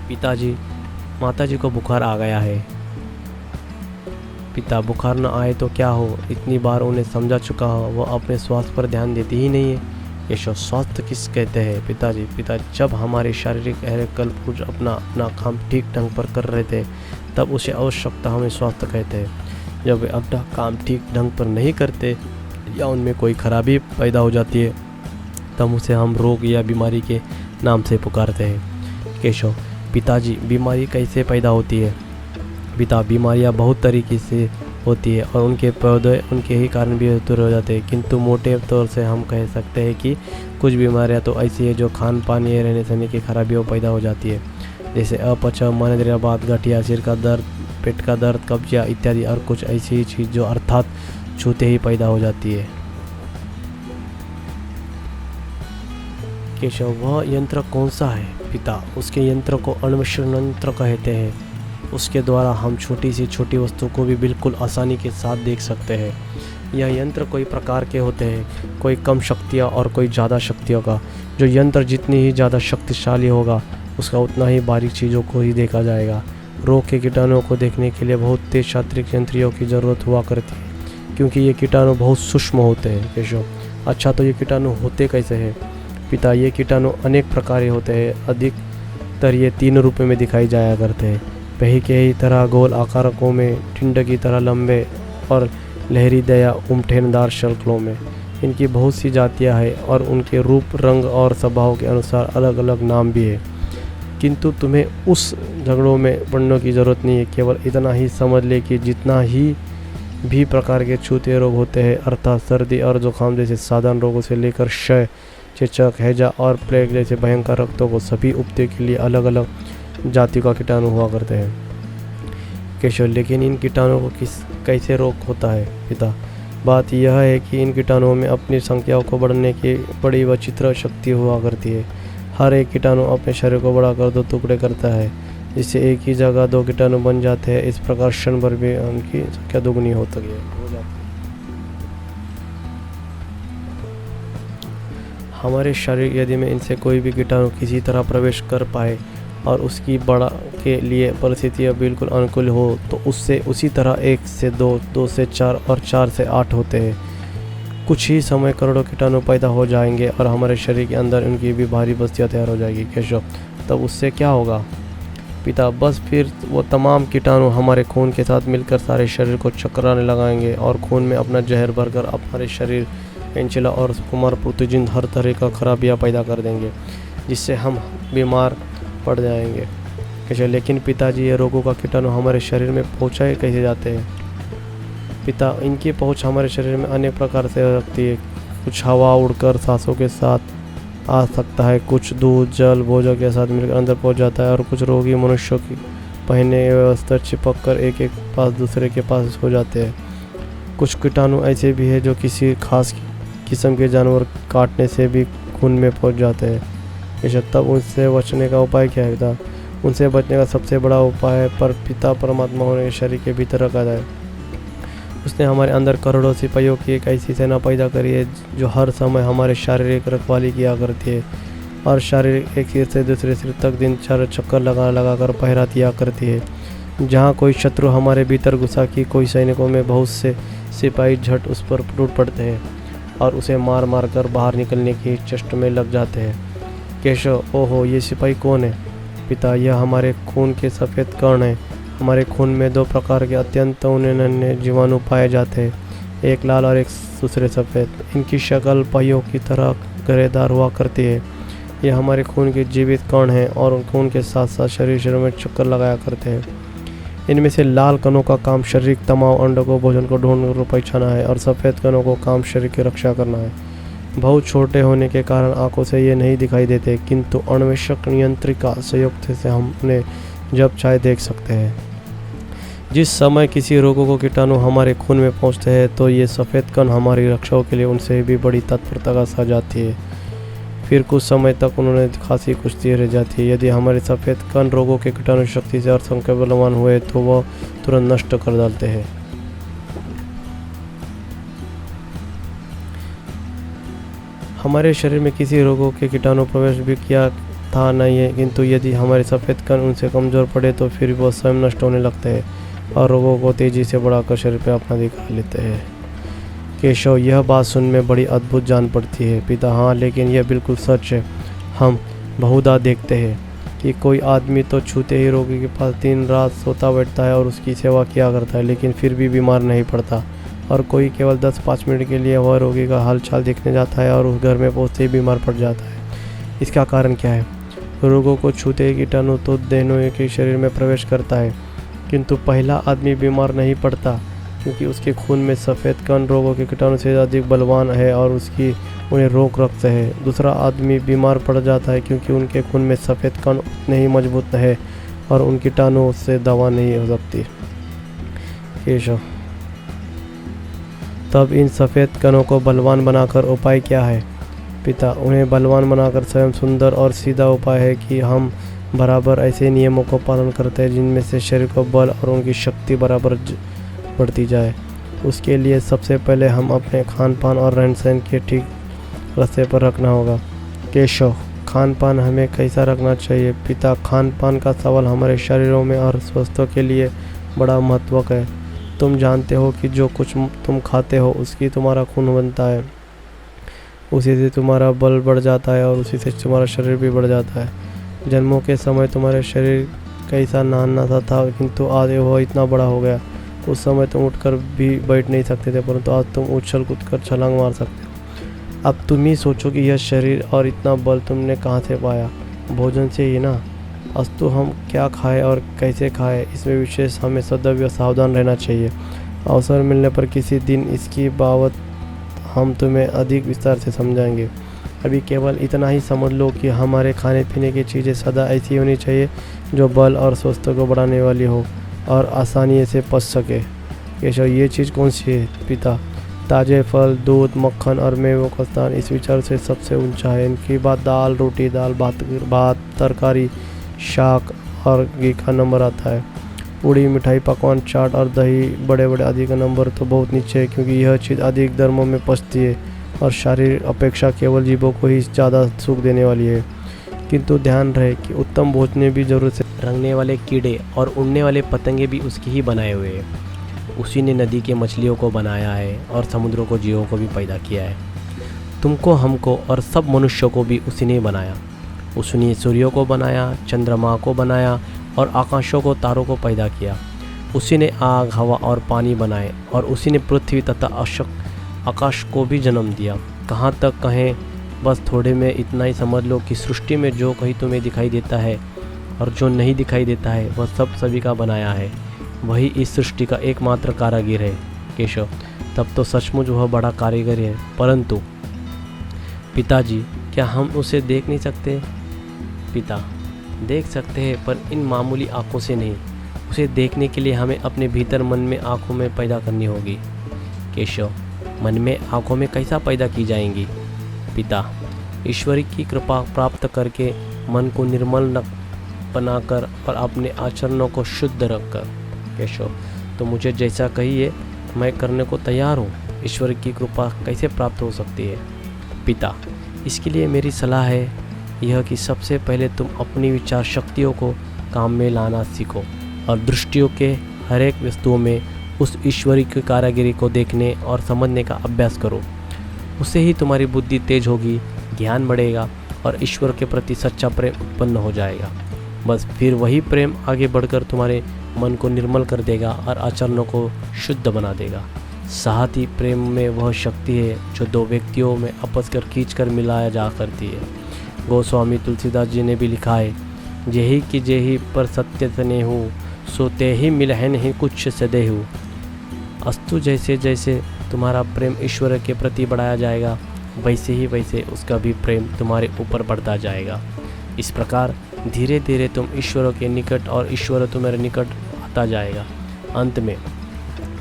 पिताजी, माताजी को बुखार आ गया है। पिता: बुखार न आए तो क्या हो, इतनी बार उन्हें समझा चुका हो, वो अपने स्वास्थ्य पर ध्यान देती ही नहीं है। केशव: स्वास्थ्य किस कहते हैं पिताजी? पिता: जब हमारे शारीरिक कल पुरुष अपना काम ठीक ढंग पर कर रहे थे तब उसे आवश्यकता हमें स्वास्थ्य कहते हैं। जब वे अपना काम ठीक ढंग पर नहीं करते या उनमें कोई खराबी पैदा हो जाती है तब उसे हम रोग या बीमारी के नाम से पुकारते हैं। केशव: पिताजी, बीमारी कैसे पैदा होती है? पिता: बीमारियां बहुत तरीके से होती है और उनके पौधे उनके ही कारण भी दूर हो जाते हैं, किंतु मोटे तौर से हम कह सकते हैं कि कुछ बीमारियां तो ऐसी है जो खान पान या रहने सहने की खराबियों पैदा हो जाती है, जैसे अपच, मनोदर्द, गठिया, सिर का दर्द, पेट का दर्द, कब्जिया इत्यादि, और कुछ ऐसी ही चीज़ जो अर्थात छूते ही पैदा हो जाती है। केशव: वह यंत्र कौन सा है? पिता: उसके यंत्र को अन्वेषण यंत्र कहते हैं। उसके द्वारा हम छोटी से छोटी वस्तु को भी बिल्कुल आसानी के साथ देख सकते हैं। यह यंत्र कई प्रकार के होते हैं, कोई कम शक्तियाँ और कोई ज़्यादा शक्तियों का। जो यंत्र जितनी ही ज़्यादा शक्तिशाली होगा उसका उतना ही बारीक चीज़ों को ही देखा जाएगा। रोग के कीटाणुओं को देखने के लिए बहुत तेज यांत्रिक यंत्रियों की ज़रूरत हुआ करती है, क्योंकि ये कीटाणु बहुत सूक्ष्म होते हैं। केशव: अच्छा, तो ये कीटाणु होते कैसे हैं? पिता: ये कीटाणु अनेक प्रकार के होते हैं। अधिकतर ये 3 रूपों में दिखाई जाया करते हैं। पही के ही तरह गोल आकारकों में, टिंड की तरह लंबे और लहरी दया उमठेनदार शल्कों में। इनकी बहुत सी जातियाँ हैं और उनके रूप, रंग और स्वभाव के अनुसार अलग अलग नाम भी है, किंतु तुम्हें उस झगड़ों में पड़ने की ज़रूरत नहीं है। केवल इतना ही समझ ले कि जितना ही भी प्रकार के छूते रोग होते हैं, अर्थात सर्दी और जुकाम जैसे साधारण रोगों से लेकर क्षय, चेचक, हैजा और प्लेग जैसे भयंकर रक्तों को सभी उपते के लिए अलग अलग जाति का कीटाणु हुआ करते हैं। केशव: लेकिन इन कीटाणुओं को कैसे रोग होता है? पिता: बात यह है कि इन कीटाणुओं में अपनी संख्याओं को बढ़ने की बड़ी विचित्र शक्ति हुआ करती है। हर एक कीटाणु अपने शरीर को बढ़ाकर 2 टुकड़े करता है, जिससे एक ही जगह 2 कीटाणु बन जाते हैं। इस प्रकार क्षण भर भी उनकी संख्या दोगुनी हो जाती है। हमारे शरीर यदि में इनसे कोई भी कीटाणु किसी तरह प्रवेश कर पाए और उसकी बड़ा के लिए परिस्थितियाँ बिल्कुल अनुकूल हो तो उससे उसी तरह 1 से 2, 2 से 4 और 4 से 8 होते हैं। कुछ ही समय करोड़ों कीटाणु पैदा हो जाएंगे और हमारे शरीर के अंदर उनकी भी भारी बस्तियाँ तैयार हो जाएगी। केशव, तब उससे क्या होगा? पिता, बस फिर वो तमाम कीटाणु हमारे खून के साथ मिलकर सारे शरीर को चकराने लगाएंगे और खून में अपना जहर भरकर हमारे शरीर एंचिला और कुमार प्रोटोजिन हर तरह का खराबियाँ पैदा कर देंगे, जिससे हम बीमार पड़ जाएंगे। कैसे? लेकिन पिताजी, ये रोगों का कीटाणु हमारे शरीर में पहुँचाए कैसे जाते हैं? पिता, इनकी पहुँच हमारे शरीर में अनेक प्रकार से हो सकती है। कुछ हवा उड़कर सांसों के साथ आ सकता है, कुछ दूध, जल, भोजन के साथ मिलकर अंदर पहुँच जाता है और कुछ रोगी मनुष्यों की पहने व्यवस्था चिपक कर एक एक पास दूसरे के पास हो जाते हैं। कुछ कीटाणु ऐसे भी हैं जो किसी खास किस्म के जानवर काटने से भी खून में पहुँच जाते हैं। बेशक, तब उनसे बचने का उपाय क्या है? उनसे बचने का सबसे बड़ा उपाय है पर पिता परमात्मा होने के शरीर के भीतर रखा जाए। उसने हमारे अंदर करोड़ों सिपाहियों की एक ऐसी सेना पैदा करी है जो हर समय हमारे शारीरिक रखवाली किया करती है और शारीरिक एक सिर से दूसरे सिर तक दिन 4 चक्कर लगा कर पहरा दिया करती है। जहाँ कोई शत्रु हमारे भीतर घुसा कि कोई सैनिकों में बहुत से सिपाही झट उस पर टूट पड़ते हैं और उसे मार मार कर बाहर निकलने की चेष्टा में लग जाते हैं। केशव, ओहो, ये सिपाही कौन है? पिता, यह हमारे खून के सफ़ेद कण हैं। हमारे खून में 2 प्रकार के अत्यंत नन्हे जीवाणु पाए जाते हैं, एक लाल और एक दूसरे सफ़ेद। इनकी शक्ल पहियों की तरह गरेदार हुआ करती है। यह हमारे खून के जीवित कण हैं और खून के साथ साथ शरीर में चक्कर लगाया करते हैं। इनमें से लाल कणों का काम शारीरिक तमाम अंडों को भोजन को ढूंढकर पहचाना है और सफ़ेद कणों को काम शरीर की रक्षा करना है। बहुत छोटे होने के कारण आंखों से ये नहीं दिखाई देते, किंतु अन्वेषक नियंत्रिका संयुक्त से हम उन्हें जब चाहे देख सकते हैं। जिस समय किसी रोगों को कीटाणु हमारे खून में पहुंचते हैं तो ये सफ़ेद कण हमारी रक्षा के लिए उनसे भी बड़ी तत्परता का साथ जाती है। फिर कुछ समय तक उन्होंने खांसी कुश्ती रह जाती है। यदि हमारे सफ़ेद कण रोगों के कीटाणु शक्ति से और संक्रमण हुए तो वह तुरंत नष्ट कर डालते हैं। हमारे शरीर में किसी रोगों के कीटाणु प्रवेश भी किया था नहीं है, किंतु यदि हमारे सफ़ेद कण उनसे कमज़ोर पड़े तो फिर वो स्वयं नष्ट होने लगते हैं और रोगों को तेज़ी से बढ़ाकर शरीर पर अपना दिखा लेते हैं। केशव, यह बात सुनने में बड़ी अद्भुत जान पड़ती है। पिता, हाँ, लेकिन यह बिल्कुल सच है। हम बहुधा देखते हैं कि कोई आदमी तो छूते ही रोगी के पास दिन रात सोता बैठता है और उसकी सेवा किया करता है, लेकिन फिर भी बीमार नहीं पड़ता। और कोई केवल 10-5 मिनट के लिए वह रोगी का हालचाल देखने जाता है और उस घर में पहुँचते ही बीमार पड़ जाता है। इसका कारण क्या है? रोगों को छूते ही कीटाणु तो दोनों के शरीर में प्रवेश करता है, किंतु पहला आदमी बीमार नहीं पड़ता क्योंकि उसके खून में सफ़ेद कण रोगों के कीटाणु से अधिक बलवान है और उसकी उन्हें रोक रखते हैं। दूसरा आदमी बीमार पड़ जाता है क्योंकि उनके खून में सफ़ेद कण उतने ही मजबूत है और उन कीटाणुओं से दवा नहीं हो सकती। केशव, तब इन सफ़ेद कणों को बलवान बनाकर उपाय क्या है? पिता, उन्हें बलवान बनाकर स्वयं सुंदर और सीधा उपाय है कि हम बराबर ऐसे नियमों को पालन करते हैं जिनमें से शरीर को बल और उनकी शक्ति बराबर बढ़ती जाए। उसके लिए सबसे पहले हम अपने खान पान और रहन सहन के ठीक रास्ते पर रखना होगा। केशव, खान पान हमें कैसा रखना चाहिए? पिता, खान पान का सवाल हमारे शरीरों में और स्वास्थ्य के लिए बड़ा महत्व है। तुम जानते हो कि जो कुछ तुम खाते हो उसकी तुम्हारा खून बनता है, उसी से तुम्हारा बल बढ़ जाता है और उसी से तुम्हारा शरीर भी बढ़ जाता है। जन्मों के समय तुम्हारे शरीर कैसा नाना सा था, किंतु आज वह इतना बड़ा हो गया। उस समय तुम उठकर भी बैठ नहीं सकते थे, परंतु आज तुम उछल कूद कर छलांग मार सकते हो। अब तुम ही सोचो कि यह शरीर और इतना बल तुमने कहाँ से पाया? भोजन से ही ना। अस्तु हम क्या खाएं और कैसे खाएं, इसमें विशेष हमें सदैव सावधान रहना चाहिए। अवसर मिलने पर किसी दिन इसकी बाबत हम तुम्हें अधिक विस्तार से समझाएंगे। अभी केवल इतना ही समझ लो कि हमारे खाने पीने की चीज़ें सदा ऐसी होनी चाहिए जो बल और स्वास्थ्य को बढ़ाने वाली हो और आसानी से पच सके। केशव, ये चीज़ कौन सी है? पिता, ताज़े फल, दूध, मक्खन और मेवों का स्थान इस विचार से सबसे ऊंचा है। इनकी बात दाल, रोटी, दाल भात, तरकारी, शाक और घी का नंबर आता है। पूड़ी, मिठाई, पकवान, चाट और दही बड़े बड़े आदि का नंबर तो बहुत नीचे है, क्योंकि यह चीज़ अधिक धर्मों में पचती है और शारीरिक अपेक्षा केवल जीवों को ही ज़्यादा सुख देने वाली है। किंतु ध्यान रहे कि उत्तम भोजन में भी जरूरत से रंगने वाले कीड़े और उड़ने वाले पतंगे भी उसके ही बनाए हुए हैं। उसी ने नदी के मछलियों को बनाया है और समुद्रों को जीवों को भी पैदा किया है। तुमको, हमको और सब मनुष्यों को भी उसी ने बनाया। उसी ने सूर्यों को बनाया, चंद्रमा को बनाया और आकाशों को, तारों को पैदा किया। उसी ने आग, हवा और पानी बनाए और उसी ने पृथ्वी तथा आकाश को भी जन्म दिया। कहाँ तक कहें, बस थोड़े में इतना ही समझ लो कि सृष्टि में जो कहीं तुम्हें दिखाई देता है और जो नहीं दिखाई देता है वह सब सभी का बनाया है। वही इस सृष्टि का एकमात्र कारीगर है। केशव, तब तो सचमुच वह बड़ा कारीगर है, परंतु पिताजी, क्या हम उसे देख नहीं सकते? पिता, देख सकते हैं, पर इन मामूली आँखों से नहीं। उसे देखने के लिए हमें अपने भीतर मन में आँखों में पैदा करनी होगी। केशव, मन में आँखों में कैसा पैदा की जाएंगी? पिता, ईश्वर की कृपा प्राप्त करके मन को निर्मल बनाकर और अपने आचरणों को शुद्ध रखकर। केशव, तो मुझे जैसा कहिए मैं करने को तैयार हूँ। ईश्वर की कृपा कैसे प्राप्त हो सकती है? पिता, इसके लिए मेरी सलाह है यह कि सबसे पहले तुम अपनी विचार शक्तियों को काम में लाना सीखो और दृष्टियों के हर एक वस्तुओं में उस ईश्वरी की कारीगरी को देखने और समझने का अभ्यास करो। उससे ही तुम्हारी बुद्धि तेज होगी, ज्ञान बढ़ेगा और ईश्वर के प्रति सच्चा प्रेम उत्पन्न हो जाएगा। बस फिर वही प्रेम आगे बढ़कर तुम्हारे मन को निर्मल कर देगा और आचरणों को शुद्ध बना देगा। साथ ही प्रेम में वह शक्ति है जो दो व्यक्तियों में आपस कर खींच कर मिलाया जा करती है। गोस्वामी तुलसीदास जी ने भी लिखा है, जेहि कि जेहि पर सत्य स्नेहु, सो ते ही मिलहन ही कुछ सदेहु। अस्तु, जैसे जैसे तुम्हारा प्रेम ईश्वर के प्रति बढ़ाया जाएगा वैसे ही वैसे उसका भी प्रेम तुम्हारे ऊपर बढ़ता जाएगा। इस प्रकार धीरे धीरे तुम ईश्वर के निकट और ईश्वर तुम्हारे निकट आता जाएगा। अंत में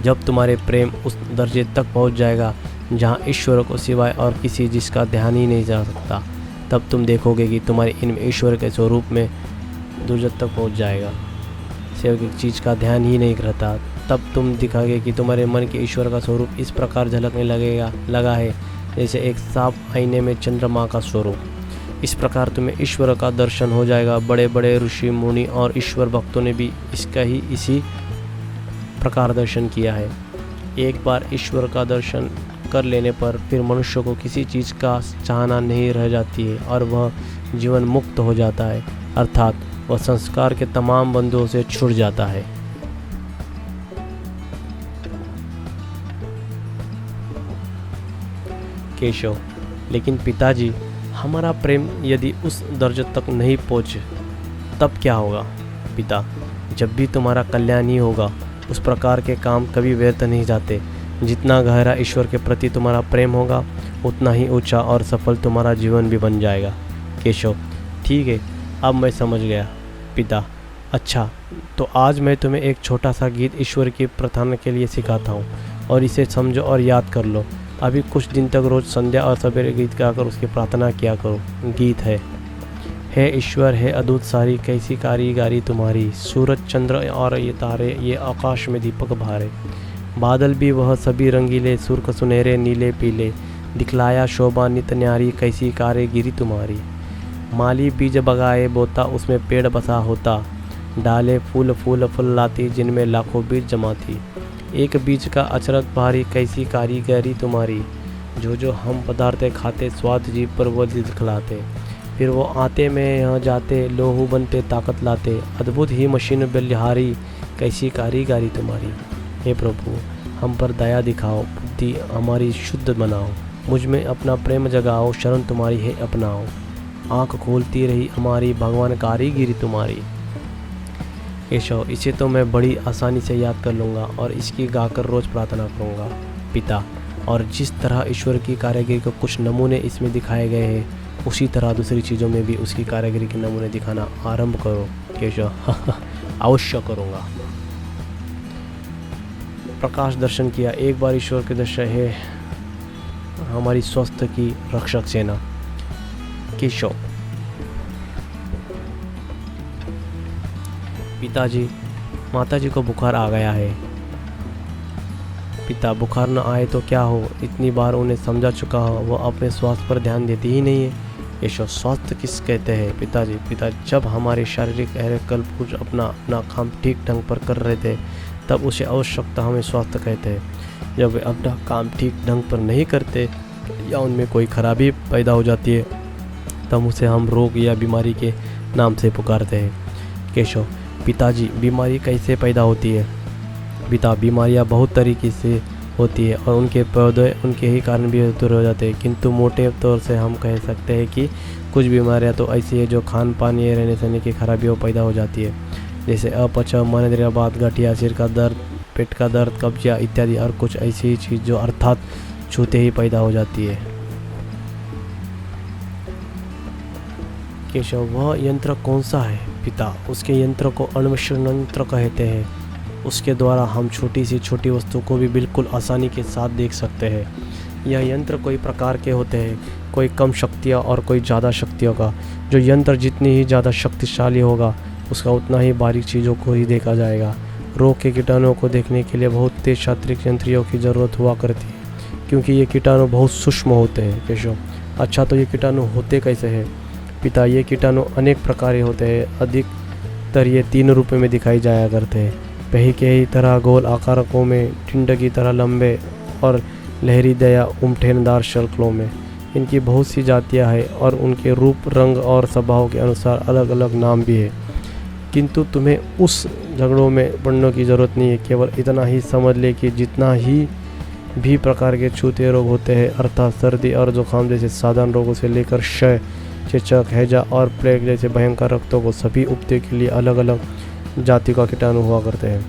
जब तुम्हारे प्रेम उस दर्जे तक पहुंच जाएगा जहां ईश्वर को सिवाय और किसी जिसका ध्यान ही नहीं जा सकता, तब तुम देखोगे कि तुम्हारे इनमें ईश्वर के स्वरूप में दुर्जत तक पहुंच जाएगा। सिर्फ एक चीज़ का ध्यान ही नहीं रहता, तब तुम दिखाओगे कि तुम्हारे मन के ईश्वर का स्वरूप इस प्रकार झलकने लगा है जैसे एक साफ आईने में चंद्रमा का स्वरूप। इस प्रकार तुम्हें ईश्वर का दर्शन हो जाएगा। बड़े बड़े ऋषि मुनि और ईश्वर भक्तों ने भी इसी प्रकार दर्शन किया है। एक बार ईश्वर का दर्शन कर लेने पर फिर मनुष्य को किसी चीज़ का चाहना नहीं रह जाती है और वह जीवन मुक्त हो जाता है, अर्थात वह संस्कार के तमाम बंधुओं से छूट जाता है। केशव, लेकिन पिताजी, हमारा प्रेम यदि उस दर्जे तक नहीं पहुँचे तब क्या होगा? पिता, जब भी तुम्हारा कल्याण ही होगा। उस प्रकार के काम कभी व्यर्थ नहीं जाते। जितना गहरा ईश्वर के प्रति तुम्हारा प्रेम होगा उतना ही ऊंचा और सफल तुम्हारा जीवन भी बन जाएगा। केशव, ठीक है, अब मैं समझ गया। पिता, अच्छा, तो आज मैं तुम्हें एक छोटा सा गीत ईश्वर की प्रार्थना के लिए सिखाता हूँ और इसे समझो और याद कर लो। अभी कुछ दिन तक रोज़ संध्या और सवेरे गीत गाकर उसकी प्रार्थना किया करो। गीत है, हे ईश्वर, हे अद्भुत सारी कैसी कारीगरी तुम्हारी, सूरज चंद्र और ये तारे, ये आकाश में दीपक भारे, बादल भी वह सभी रंगीले, सुर्ख सुनहरे नीले पीले, दिखलाया शोभा नित न्यारी कैसी कारीगिरी तुम्हारी। माली बीज बगाए बोता, उसमें पेड़ बसा होता, डाले फूल फूल फल लाती, जिनमें लाखों बीज जमा थी। एक बीज का अचरज भारी कैसी कारीगरी तुम्हारी, जो हम पदार्थ खाते स्वाद जीव पर वो दिखलाते, फिर वो आते में यहाँ जाते, लोहू बनते ताकत लाते, अद्भुत ही मशीन बलिहारी कैसी कारीगरी तुम्हारी। हे प्रभु, हम पर दया दिखाओ, बुद्धि हमारी शुद्ध बनाओ, मुझ में अपना प्रेम जगाओ, शरण तुम्हारी है अपनाओ, आँख खोलती रही हमारी भगवान कारीगिरी तुम्हारी। केशव, इसे तो मैं बड़ी आसानी से याद कर लूँगा और इसकी गाकर रोज़ प्रार्थना करूँगा। पिता, और जिस तरह ईश्वर की कारीगरी को कुछ नमूने इसमें दिखाए गए हैं उसी तरह दूसरी चीज़ों में भी उसकी कारीगरी के नमूने दिखाना आरंभ करो। केशव, अवश्य करूँगा। प्रकाश दर्शन किया। एक बार ईश्वर के दर्शन है हमारी स्वास्थ्य की रक्षक सेना। केशव, पिताजी, माताजी को बुखार आ गया है। पिता, बुखार न आए तो क्या हो, इतनी बार उन्हें समझा चुका हो, वो अपने स्वास्थ्य पर ध्यान देती ही नहीं है। केशव, स्वास्थ्य किस कहते हैं पिताजी? पिता, जब हमारे शारीरिक कलपुर्ज अपना अपना काम ठीक ढंग पर कर रहे थे तब उसे आवश्यकता हमें स्वास्थ्य कहते हैं। जब वे अपना काम ठीक ढंग पर नहीं करते या उनमें कोई खराबी पैदा हो जाती है तब उसे हम रोग या बीमारी के नाम से पुकारते हैं। केशव, पिताजी, बीमारी कैसे पैदा होती है? पिता, बीमारियां बहुत तरीके से होती है और उनके पौधे उनके ही कारण भी दूर हो जाते हैं, किंतु मोटे तौर से हम कह सकते हैं कि कुछ बीमारियां तो ऐसी है जो खान पान या रहने सहने की खराबियों पैदा हो जाती है, जैसे अपच, मनोदर्द, गठिया, सिर का दर्द, पेट का दर्द, कब्जिया इत्यादि, और कुछ ऐसी चीज़ जो अर्थात छूते ही पैदा हो जाती है। केशव, वह यंत्र कौन सा है? पिता, उसके यंत्र को अन्वेषण यंत्र कहते हैं। उसके द्वारा हम छोटी से छोटी वस्तु को भी बिल्कुल आसानी के साथ देख सकते हैं। यह यंत्र कई प्रकार के होते हैं, कोई कम शक्तियाँ और कोई ज़्यादा शक्तियों का। जो यंत्र जितनी ही ज़्यादा शक्तिशाली होगा उसका उतना ही बारीक चीज़ों को ही देखा जाएगा। रोग के कीटाणुओं को देखने के लिए बहुत तेज शास्त्रीय यंत्रियों की ज़रूरत हुआ करती है, क्योंकि ये कीटाणु बहुत सूक्ष्म होते हैं। केशव, अच्छा, तो ये कीटाणु होते कैसे हैं? पिता, ये कीटाणु अनेक प्रकार के होते हैं। अधिकतर ये 3 रूपों में दिखाई जाया करते हैं। पही के ही तरह गोल आकारकों में, टिंड की तरह लंबे और लहरीदय या उमठेनदार शल्कों में। इनकी बहुत सी जातियां हैं और उनके रूप, रंग और स्वभाव के अनुसार अलग अलग नाम भी है, किंतु तुम्हें उस झगड़ों में पड़ने की ज़रूरत नहीं है। केवल इतना ही समझ ले कि जितना ही भी प्रकार के छूते रोग होते हैं, अर्थात सर्दी और जुकाम जैसे साधारण रोगों से लेकर क्षय, चेचक, हैजा और प्लेग जैसे भयंकर रक्तों को सभी उपते के लिए अलग अलग जाति का कीटाणु हुआ करते हैं।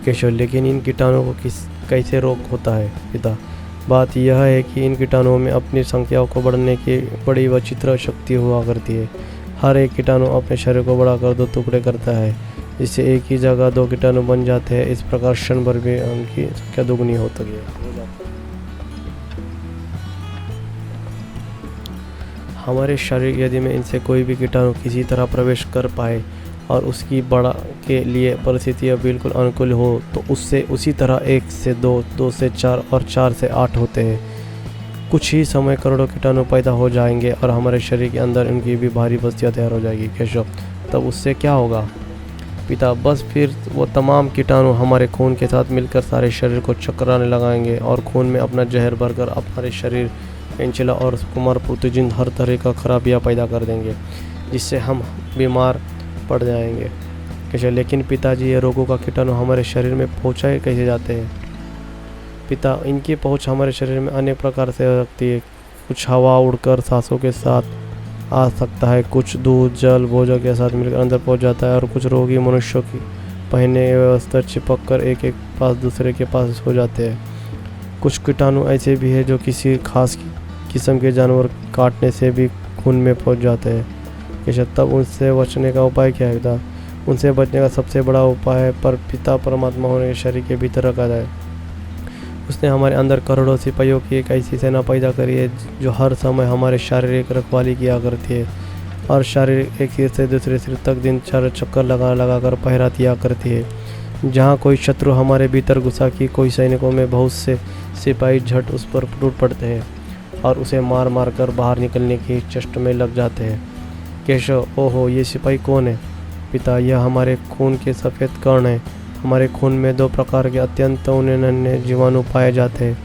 केशव, लेकिन इन कीटाणुओं को कैसे रोग होता है? पिता, बात यह है कि इन कीटाणुओं में अपनी संख्याओं को बढ़ने की बड़ी विचित्र शक्ति हुआ करती है। हर एक कीटाणु अपने शरीर को बढ़ाकर 2 टुकड़े करता है, जिससे एक ही जगह 2 कीटाणु बन जाते हैं। इस प्रकार क्षण भर में उनकी संख्या दुगनी हो जाती है। हमारे शरीर यदि में इनसे कोई भी कीटाणु किसी तरह प्रवेश कर पाए और उसकी बढ़ा के लिए परिस्थितियाँ बिल्कुल अनुकूल हो तो उससे उसी तरह 1 से 2, 2 से 4 और 4 से 8 होते हैं। कुछ ही समय करोड़ों कीटाणु पैदा हो जाएंगे और हमारे शरीर के अंदर उनकी भी भारी बस्तियाँ तैयार हो जाएगी। केशव, तब उससे क्या होगा? पिता, बस फिर वो तमाम कीटाणु हमारे खून के साथ मिलकर सारे शरीर को चकराने लगाएंगे और खून में अपना जहर भरकर हमारे शरीर पेंचिला और कुमार पुर्तजिन हर तरह का खराबियाँ पैदा कर देंगे, जिससे हम बीमार पड़ जाएंगे। केशव, लेकिन पिताजी, ये रोगों का कीटाणु हमारे शरीर में पहुँचाए कैसे जाते हैं? पिता, इनकी पहुँच हमारे शरीर में अनेक प्रकार से हो सकती है। कुछ हवा उड़कर सांसों के साथ आ सकता है, कुछ दूध, जल, भोजन के साथ मिलकर अंदर पहुँच जाता है और कुछ रोगी मनुष्यों की पहने व्यवस्था चिपक कर एक एक पास दूसरे के पास हो जाते हैं। कुछ कीटाणु ऐसे भी है जो किसी खास किस्म के जानवर काटने से भी खून में पहुँच जाते हैं। केशव, तब उनसे बचने का उपाय क्या है? पिता, उनसे बचने का सबसे बड़ा उपाय है पर पिता परमात्मा होने के शरीर के भीतर रखा जाए। उसने हमारे अंदर करोड़ों सिपाहियों की एक ऐसी सेना पैदा करी है जो हर समय हमारे शारीरिक रखवाली किया करती है और शारीरिक एक सिर से दूसरे सिर तक दिन 4 चक्कर लगा कर पहरा दिया करती है। जहाँ कोई शत्रु हमारे भीतर घुसा कि कोई सैनिकों में बहुत से सिपाही झट उस पर टूट पड़ते हैं और उसे मार मार कर बाहर निकलने की चेष्टा में लग जाते हैं। केशव, ओहो, ये सिपाही कौन है? पिता, यह हमारे खून के सफ़ेद कण हैं। हमारे खून में 2 प्रकार के अत्यंत नन्हे जीवाणु पाए जाते हैं,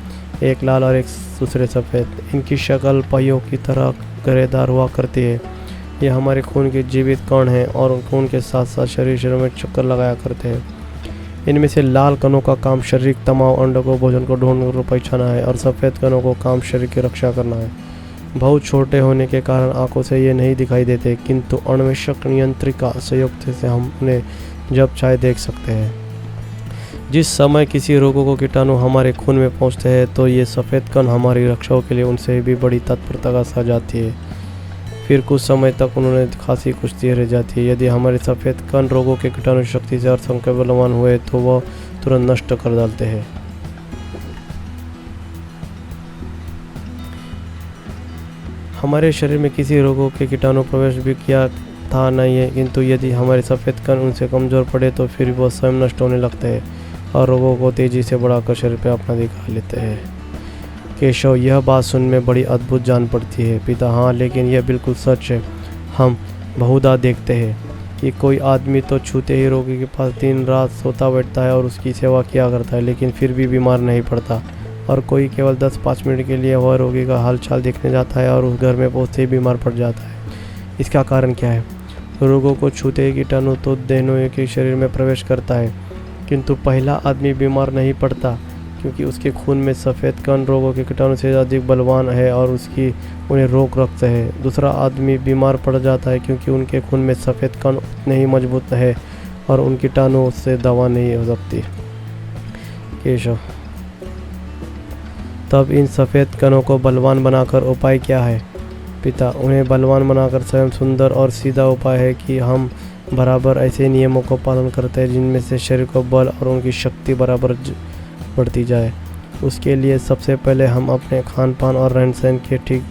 एक लाल और एक दूसरे सफ़ेद। इनकी शक्ल पहियों की तरह गरेदार हुआ करती है। यह हमारे खून के जीवित कण हैं और खून के साथ साथ शरीर में चक्कर लगाया करते हैं। इनमें से लाल कणों का काम शारीरिक तमाम अंडों को भोजन को ढूंढ कर पहचाना है और सफ़ेद कणों को काम शरीर की रक्षा करना है। बहुत छोटे होने के कारण आंखों से ये नहीं दिखाई देते, किंतु अन्वेषक नियंत्रिका संयुक्त से हम उन्हें जब चाहे देख सकते हैं। जिस समय किसी रोगों को कीटाणु हमारे खून में पहुंचते हैं तो ये सफ़ेद कण हमारी रक्षा के लिए उनसे भी बड़ी तत्परता का साथ जाती है। फिर कुछ समय तक उन्होंने खांसी कुश्ती रह जाती है। यदि हमारे सफ़ेद कण रोगों के कीटाणु शक्ति से असंख्य बलवान हुए तो वह तुरंत नष्ट कर डालते हैं। हमारे शरीर में किसी रोगों के कीटाणु प्रवेश भी किया था नहीं है, किंतु यदि हमारे सफ़ेद कण उनसे कमज़ोर पड़े तो फिर वह स्वयं नष्ट होने लगते हैं और रोगों को तेज़ी से बढ़ाकर शरीर पर अपना दिखा लेते हैं। केशव, यह बात सुनने में बड़ी अद्भुत जान पड़ती है। पिता, हाँ, लेकिन यह बिल्कुल सच है। हम बहुधा देखते हैं कि कोई आदमी तो छूते ही रोगी के पास दिन रात सोता बैठता है और उसकी सेवा किया करता है, लेकिन फिर भी बीमार नहीं पड़ता। और कोई केवल 10-5 मिनट के लिए वह रोगी का हालचाल देखने जाता है और उस घर में पहुँचते ही बीमार पड़ जाता है। इसका कारण क्या है? रोगों को छूते ही कीटाणु तो देनों के शरीर में प्रवेश करता है, किंतु पहला आदमी बीमार नहीं पड़ता क्योंकि उसके खून में सफ़ेद कण रोगों के कीटाणु से अधिक बलवान है और उसकी उन्हें रोक रखते हैं। दूसरा आदमी बीमार पड़ जाता है क्योंकि उनके खून में सफ़ेद कण उतने ही मजबूत है और उन कीटाणुओं से दवा नहीं हो सकती। केशव, तब इन सफ़ेद कणों को बलवान बनाकर उपाय क्या है? पिता, उन्हें बलवान बनाकर स्वयं सुंदर और सीधा उपाय है कि हम बराबर ऐसे नियमों को पालन करते हैं जिनमें से शरीर को बल और उनकी शक्ति बराबर बढ़ती जाए। उसके लिए सबसे पहले हम अपने खान पान और रहन सहन के ठीक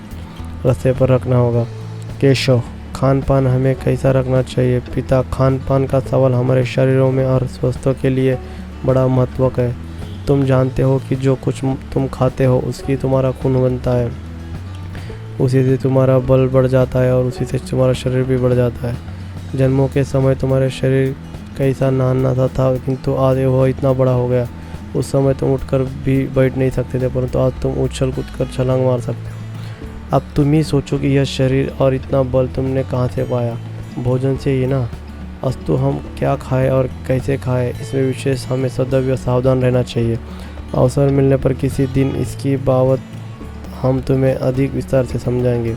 रास्ते पर रखना होगा। केशव, खान पान हमें कैसा रखना चाहिए? पिता, खान पान का सवाल हमारे शरीरों में और स्वास्थ्य के लिए बड़ा महत्वक है। तुम जानते हो कि जो कुछ तुम खाते हो उसकी तुम्हारा खून बनता है, उसी से तुम्हारा बल बढ़ जाता है और उसी से तुम्हारा शरीर भी बढ़ जाता है। जन्मों के समय तुम्हारे शरीर कैसा नन्हा था, किंतु आज वह इतना बड़ा हो गया। उस समय तुम उठकर भी बैठ नहीं सकते थे, परंतु आज तुम उछल कूद कर छलांग मार सकते हो। अब तुम ही सोचो कि यह शरीर और इतना बल तुमने कहाँ से पाया? भोजन से ही ना। अस्तु हम क्या खाएं और कैसे खाएं, इसमें विशेष हमें सदैव सावधान रहना चाहिए। अवसर मिलने पर किसी दिन इसकी बाबत हम तुम्हें अधिक विस्तार से समझाएंगे।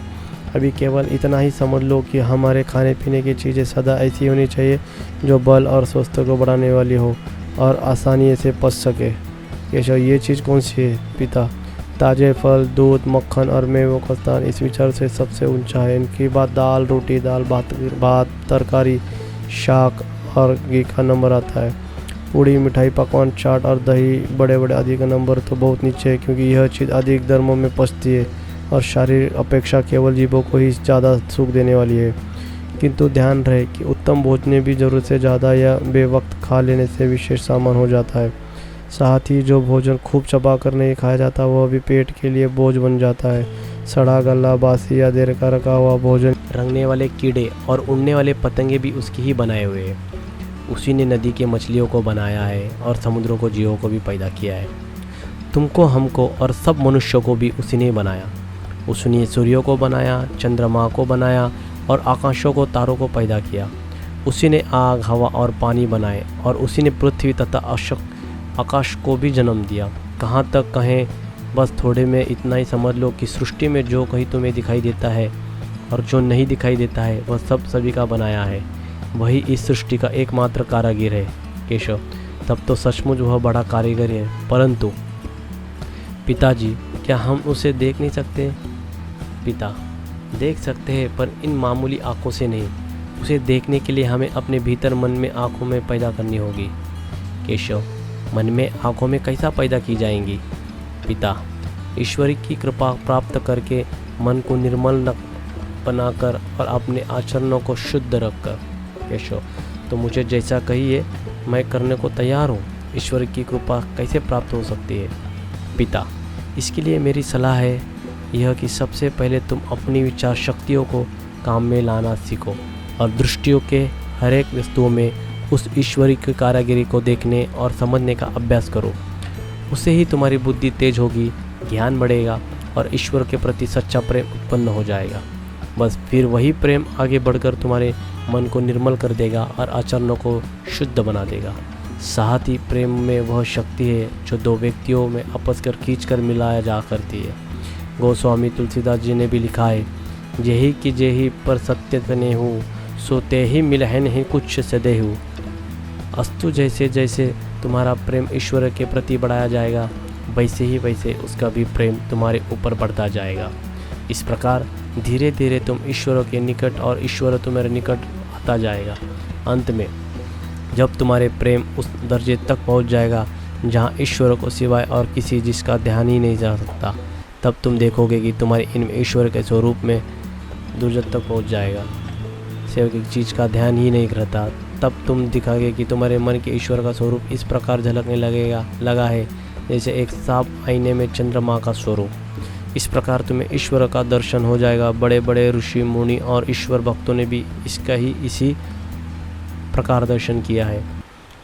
अभी केवल इतना ही समझ लो कि हमारे खाने पीने की चीज़ें सदा ऐसी होनी चाहिए जो बल और स्वास्थ्य को बढ़ाने वाली हो और आसानी से पच सके। केशव, ये चीज़ कौन सी है? पिता, ताज़े फल, दूध, मक्खन और मेवों का स्थान इस विचार से सबसे ऊंचा है। इनकी बाद दाल रोटी, दाल भात, तरकारी, शाक और घी का नंबर आता है। पूड़ी, मिठाई, पकवान, चाट और दही बड़े बड़े आदि का नंबर तो बहुत नीचे है, क्योंकि यह चीज़ अधिक धर्मों में पचती है और शारीरिक अपेक्षा केवल जीवों को ही ज़्यादा सुख देने वाली है। किंतु ध्यान रहे कि उत्तम भोजन भी ज़रूरत से ज़्यादा या बेवक्त खा लेने से विशेष सामान हो जाता है। साथ ही जो भोजन खूब चबा कर नहीं खाया जाता वह भी पेट के लिए बोझ बन जाता है। सड़ा गला, बासी या देर का रखा हुआ भोजन, रंगने वाले कीड़े और उड़ने वाले पतंगे भी उसके ही बनाए हुए हैं। उसी ने नदी के मछलियों को बनाया है और समुद्रों को जीवों को भी पैदा किया है। तुमको, हमको और सब मनुष्यों को भी उसी ने बनाया। उसने सूर्यों को बनाया, चंद्रमा को बनाया और आकाशों को, तारों को पैदा किया। उसी ने आग, हवा और पानी बनाए और उसी ने पृथ्वी तथा आकाश को भी जन्म दिया। कहाँ तक कहें, बस थोड़े में इतना ही समझ लो कि सृष्टि में जो कहीं तुम्हें दिखाई देता है और जो नहीं दिखाई देता है वह सब सभी का बनाया है। वही इस सृष्टि का एकमात्र कारीगर है। केशव, तब तो सचमुच वह बड़ा कारीगर है, परंतु पिताजी, क्या हम उसे देख नहीं सकते? पिता, देख सकते हैं, पर इन मामूली आँखों से नहीं। उसे देखने के लिए हमें अपने भीतर मन में आँखों में पैदा करनी होगी। केशव, मन में आँखों में कैसा पैदा की जाएंगी? पिता, ईश्वर की कृपा प्राप्त करके मन को निर्मल बनाकर और अपने आचरणों को शुद्ध रखकर। केशव, तो मुझे जैसा कहिए मैं करने को तैयार हूँ। ईश्वर की कृपा कैसे प्राप्त हो सकती है? पिता, इसके लिए मेरी सलाह है यह कि सबसे पहले तुम अपनी विचार शक्तियों को काम में लाना सीखो और दृष्टियों के हर एक वस्तुओं में उस ईश्वरी की कारीगरी को देखने और समझने का अभ्यास करो। उससे ही तुम्हारी बुद्धि तेज होगी, ज्ञान बढ़ेगा और ईश्वर के प्रति सच्चा प्रेम उत्पन्न हो जाएगा। बस फिर वही प्रेम आगे बढ़कर तुम्हारे मन को निर्मल कर देगा और आचरणों को शुद्ध बना देगा। साथ ही प्रेम में वह शक्ति है जो दो व्यक्तियों में आपस कर खींच कर मिलाया जा करती है। गोस्वामी तुलसीदास जी ने भी लिखा है, जेहि कि जेहि पर सत्य तने हूँ, सोते ही मिलहन ही कुछ सदे हूँ। अस्तु, जैसे जैसे तुम्हारा प्रेम ईश्वर के प्रति बढ़ाया जाएगा वैसे ही वैसे उसका भी प्रेम तुम्हारे ऊपर बढ़ता जाएगा। इस प्रकार धीरे धीरे तुम ईश्वर के निकट और ईश्वर तुम्हारे निकट आता जाएगा। अंत में जब तुम्हारे प्रेम उस दर्जे तक पहुंच जाएगा जहां ईश्वर को सिवाय और किसी जिसका ध्यान ही नहीं जा सकता, तब तुम देखोगे कि तुम्हारे इनमें ईश्वर के स्वरूप में दुर्जत तक पहुंच जाएगा। सिर्फ किसी चीज़ का ध्यान ही नहीं रहता। तब तुम दिखाओगे कि तुम्हारे मन के ईश्वर का स्वरूप इस प्रकार झलकने लगा है जैसे एक साफ आईने में चंद्रमा का स्वरूप। इस प्रकार तुम्हें ईश्वर का दर्शन हो जाएगा। बड़े बड़े ऋषि मुनि और ईश्वर भक्तों ने भी इसी प्रकार दर्शन किया है।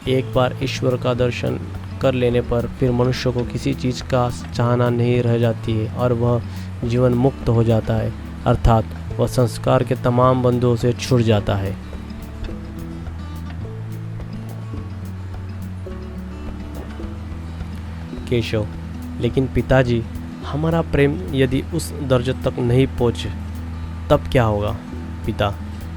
एक बार ईश्वर का दर्शन कर लेने पर फिर मनुष्य को किसी चीज़ का चाहना नहीं रह जाती है और वह जीवन मुक्त हो जाता है, अर्थात वह संस्कार के तमाम बंधुओं से छूट जाता है। केशव: लेकिन पिताजी, हमारा प्रेम यदि उस दर्जे तक नहीं पहुँचे तब क्या होगा? पिता: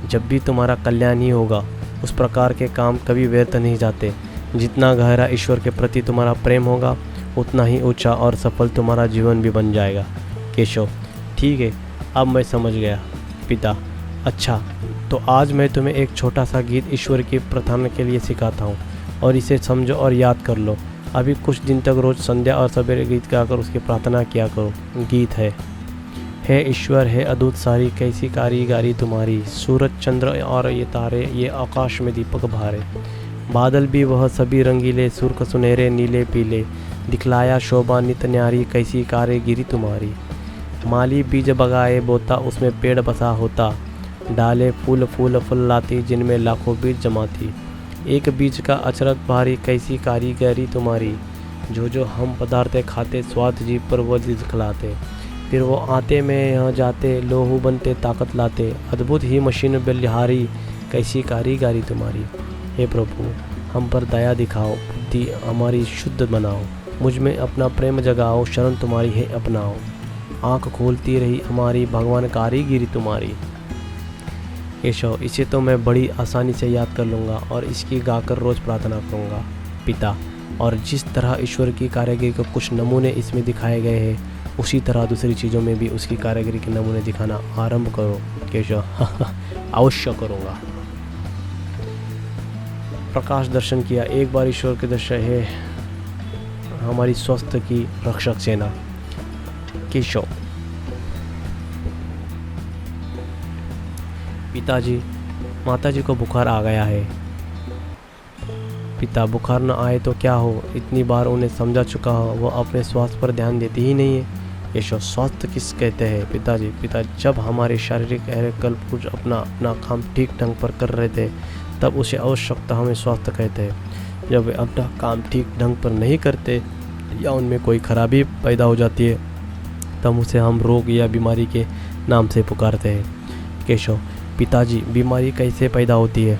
जब भी तुम्हारा कल्याण ही होगा। उस प्रकार के काम कभी व्यर्थ नहीं जाते। जितना गहरा ईश्वर के प्रति तुम्हारा प्रेम होगा उतना ही ऊंचा और सफल तुम्हारा जीवन भी बन जाएगा। केशव: ठीक है, अब मैं समझ गया। पिता: अच्छा, तो आज मैं तुम्हें एक छोटा सा गीत ईश्वर की प्रार्थना के लिए सिखाता हूँ और इसे समझो और याद कर लो। अभी कुछ दिन तक रोज़ संध्या और सवेरे गीत गाकर उसकी प्रार्थना किया करो। गीत है: हे ईश्वर, हे अद्भुत सारी कैसी कारीगरी तुम्हारी। सूरज चंद्र और ये तारे, ये आकाश में दीपक भारे। बादल भी वह सभी रंगीले, सुर्ख सुनहरे नीले पीले। दिखलाया शोभा नित न्यारी, कैसी कारीगिरी तुम्हारी। माली बीज बगाए बोता, उसमें पेड़ बसा होता। डाले फूल फूल फुल्लाती, जिनमें लाखों बीज जमाती। एक बीज का अचरज भारी, कैसी कारीगरी तुम्हारी। जो हम पदार्थ खाते, स्वाद जीव पर वो दिखलाते। फिर वो आते में यहाँ जाते, लोहू बनते ताकत लाते। अद्भुत ही मशीन बलिहारी, कैसी कारीगरी तुम्हारी। हे प्रभु, हम पर दया दिखाओ, बुद्धि हमारी शुद्ध बनाओ। मुझ में अपना प्रेम जगाओ, शरण तुम्हारी है अपनाओ। आँख खोलती रही हमारी, भगवान कारीगिरी तुम्हारी। केशव: इसे तो मैं बड़ी आसानी से याद कर लूँगा और इसकी गाकर रोज़ प्रार्थना करूँगा। पिता: और जिस तरह ईश्वर की कारीगरी को कुछ नमूने इसमें दिखाए गए हैं, उसी तरह दूसरी चीज़ों में भी उसकी कारीगरी के नमूने दिखाना आरंभ करो। केशव: अवश्य करूँगा। प्रकाश दर्शन किया। एक बार ईश्वर के दर्शन है हमारी स्वास्थ्य की रक्षक सेना। केशव: पिताजी, माताजी को बुखार आ गया है। पिता: बुखार न आए तो क्या हो, इतनी बार उन्हें समझा चुका हो, वो अपने स्वास्थ्य पर ध्यान देती ही नहीं है। केशव: स्वास्थ्य किस कहते हैं पिताजी? पिता: जब हमारे शारीरिक कल्प अपना काम ठीक ढंग पर कर रहे थे तब उसे आवश्यकता हमें स्वास्थ्य कहते हैं। जब वे अपना काम ठीक ढंग पर नहीं करते या उनमें कोई खराबी पैदा हो जाती है तब उसे हम रोग या बीमारी के नाम से पुकारते हैं। केशव: पिताजी, बीमारी कैसे पैदा होती है?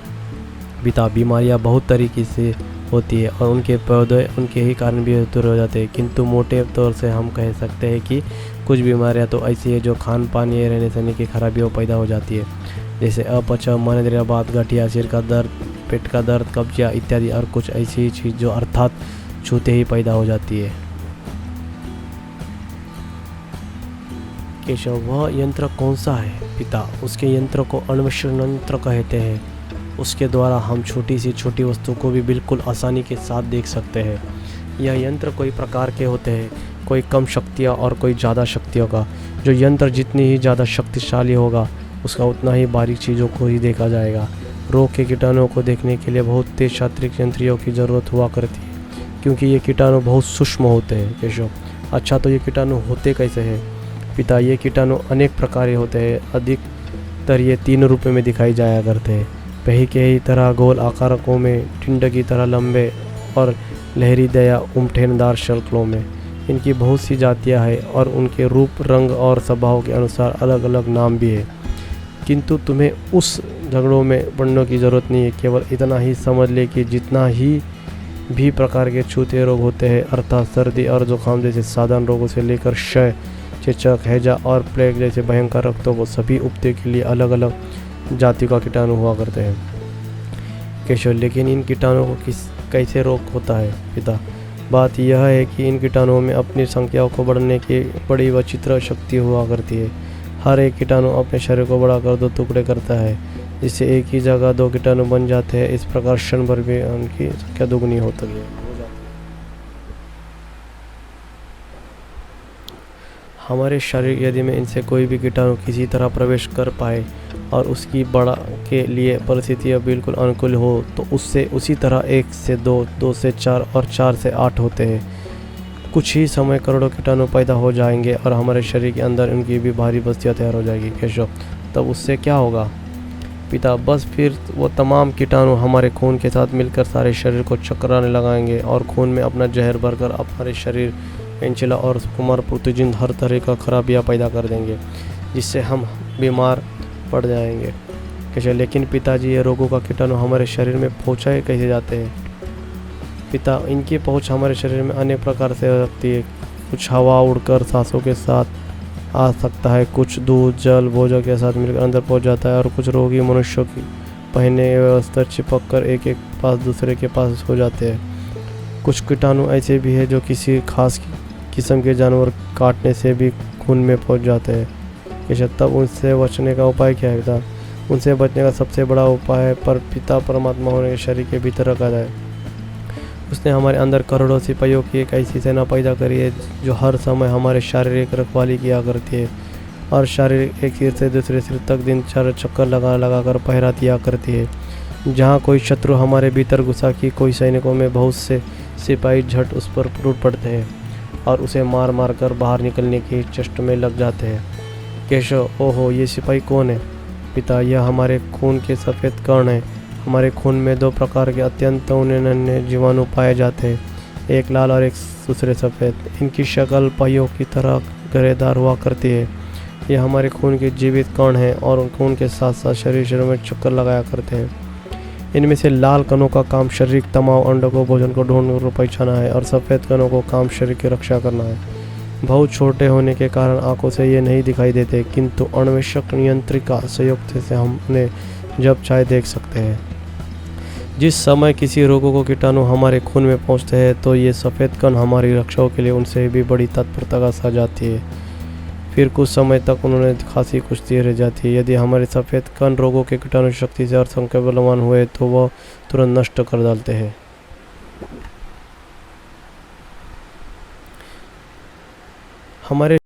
पिता: बीमारियां बहुत तरीके से होती है और उनके पौधे उनके ही कारण भी दूर हो जाते हैं, किंतु मोटे तौर से हम कह सकते हैं कि कुछ बीमारियां तो ऐसी है जो खान पान या रहने सहने की खराबियों पैदा हो जाती है, जैसे अपच, मनोदर्द, गठिया, सिर का दर्द, पेट का दर्द, कब्जिया इत्यादि, और कुछ ऐसी चीज़ जो अर्थात छूते ही पैदा हो जाती है। केशव: वह यंत्र कौन सा है? पिता: उसके यंत्र को अन्वेषण यंत्र कहते हैं। उसके द्वारा हम छोटी से छोटी वस्तु को भी बिल्कुल आसानी के साथ देख सकते हैं। यह यंत्र कई प्रकार के होते हैं, कोई कम शक्तियाँ और कोई ज़्यादा शक्तियों का। जो यंत्र जितनी ही ज़्यादा शक्तिशाली होगा उसका उतना ही बारीक चीज़ों को ही देखा जाएगा। रोग के कीटाणुओं को देखने के लिए बहुत तेज यांत्रिक यंत्रियों की ज़रूरत हुआ करती है, क्योंकि ये कीटाणु बहुत सूक्ष्म होते हैं। केशव: अच्छा, तो ये कीटाणु होते कैसे हैं? पिता: ये कीटाणु अनेक प्रकार के होते हैं। अधिकतर ये 3 रूपों में दिखाई जाया करते हैं। पही के ही तरह गोल आकारकों में, टिंड की तरह लंबे और लहरी दया उमठेनदार शक्लों में। इनकी बहुत सी जातियां हैं और उनके रूप, रंग और स्वभाव के अनुसार अलग अलग नाम भी है, किंतु तुम्हें उस झगड़ों में पड़ने की ज़रूरत नहीं है। केवल इतना ही समझ ले कि जितना ही भी प्रकार के छूते रोग होते हैं, अर्थात सर्दी और जुकाम जैसे साधारण रोगों से लेकर क्षय, चेचक, हैजा और प्लेग जैसे भयंकर रक्तों को सभी उपते के लिए अलग अलग जाति का कीटाणु हुआ करते हैं। केशव: लेकिन इन कीटाणुओं को कैसे रोग होता है? पिता: बात यह है कि इन कीटाणुओं में अपनी संख्याओं को बढ़ने की बड़ी विचित्र शक्ति हुआ करती है। हर एक कीटाणु अपने शरीर को बढ़ाकर 2 टुकड़े करता है, जिससे एक ही जगह 2 कीटाणु बन जाते हैं। इस प्रकार क्षण भर में उनकी संख्या दुगनी होती है। हमारे शरीर यदि में इनसे कोई भी कीटाणु किसी तरह प्रवेश कर पाए और उसकी बढ़ा के लिए परिस्थितियाँ बिल्कुल अनुकूल हो तो उससे उसी तरह 1 से 2, 2 से 4 और 4 से 8 होते हैं। कुछ ही समय करोड़ों कीटाणु पैदा हो जाएंगे और हमारे शरीर के अंदर उनकी भी भारी बस्तियाँ तैयार हो जाएगी। केशव: तब उससे क्या होगा? पिता: बस फिर वो तमाम कीटाणु हमारे खून के साथ मिलकर सारे शरीर को चकराने लगाएंगे और खून में अपना जहर भरकर हमारे शरीर पेंचिला और कुमार पुतुजिन हर तरह का खराबियाँ पैदा कर देंगे, जिससे हम बीमार पड़ जाएंगे। कैसे? लेकिन पिताजी, ये रोगों का कीटाणु हमारे शरीर में पहुँचाए कैसे जाते हैं? पिता: इनकी पहुँच हमारे शरीर में अनेक प्रकार से हो सकती है। कुछ हवा उड़कर सांसों के साथ आ सकता है, कुछ दूध, जल, भोजन के साथ मिलकर अंदर पहुंच जाता है और कुछ रोगी मनुष्यों की पहने व्यवस्था चिपक कर एक एक पास दूसरे के पास हो जाते हैं। कुछ कीटाणु ऐसे भी हैं जो किसी खास किस्म के जानवर काटने से भी खून में पहुंच जाते हैं। कैसे? तब उनसे बचने का उपाय क्या है? उनसे बचने का सबसे बड़ा उपाय है पर पिता परमात्मा होने के शरीर के भीतर रखा जाए। उसने हमारे अंदर करोड़ों सिपाहियों की एक ऐसी सेना पैदा करी है जो हर समय हमारे शारीरिक रखवाली किया करती है और शारीरिक एक सिर से दूसरे सिर तक दिन 4 चक्कर लगा कर पहरा दिया करती है। जहाँ कोई शत्रु हमारे भीतर घुसा कि कोई सैनिकों में बहुत से सिपाही झट उस पर टूट पड़ते हैं और उसे मार मार कर बाहर निकलने की चेष्टा में लग जाते हैं। केशव: ओहो, ये सिपाही कौन है? पिता: यह हमारे खून के सफ़ेद कण हैं। हमारे खून में 2 प्रकार के अत्यंत नन्हे जीवाणु पाए जाते हैं, एक लाल और एक दूसरे सफ़ेद। इनकी शक्ल पहियों की तरह गरेदार हुआ करती है। यह हमारे खून के जीवित कण हैं और खून के साथ साथ शरीर में चक्कर लगाया करते हैं। इनमें से लाल कणों का काम शारीरिक तनाव, अंडों को, भोजन को ढूंढ कर पहचाना है और सफ़ेद कणों को काम शरीर की रक्षा करना है। बहुत छोटे होने के कारण आंखों से ये नहीं दिखाई देते, किंतु अन्वेषक नियंत्रिका संयुक्त से हम उन्हें जब चाहे देख सकते हैं। जिस समय किसी रोगों को कीटाणु हमारे खून में पहुंचते हैं तो ये सफ़ेद कण हमारी रक्षाओं के लिए उनसे भी बड़ी तत्परता का साथ जाती है। फिर कुछ समय तक उन्होंने खांसी कुश्ती रह जाती है। यदि हमारे सफ़ेद कण रोगों के कीटाणु शक्ति से और संक्रमण हुए तो वह तुरंत नष्ट कर डालते हैं। हमारे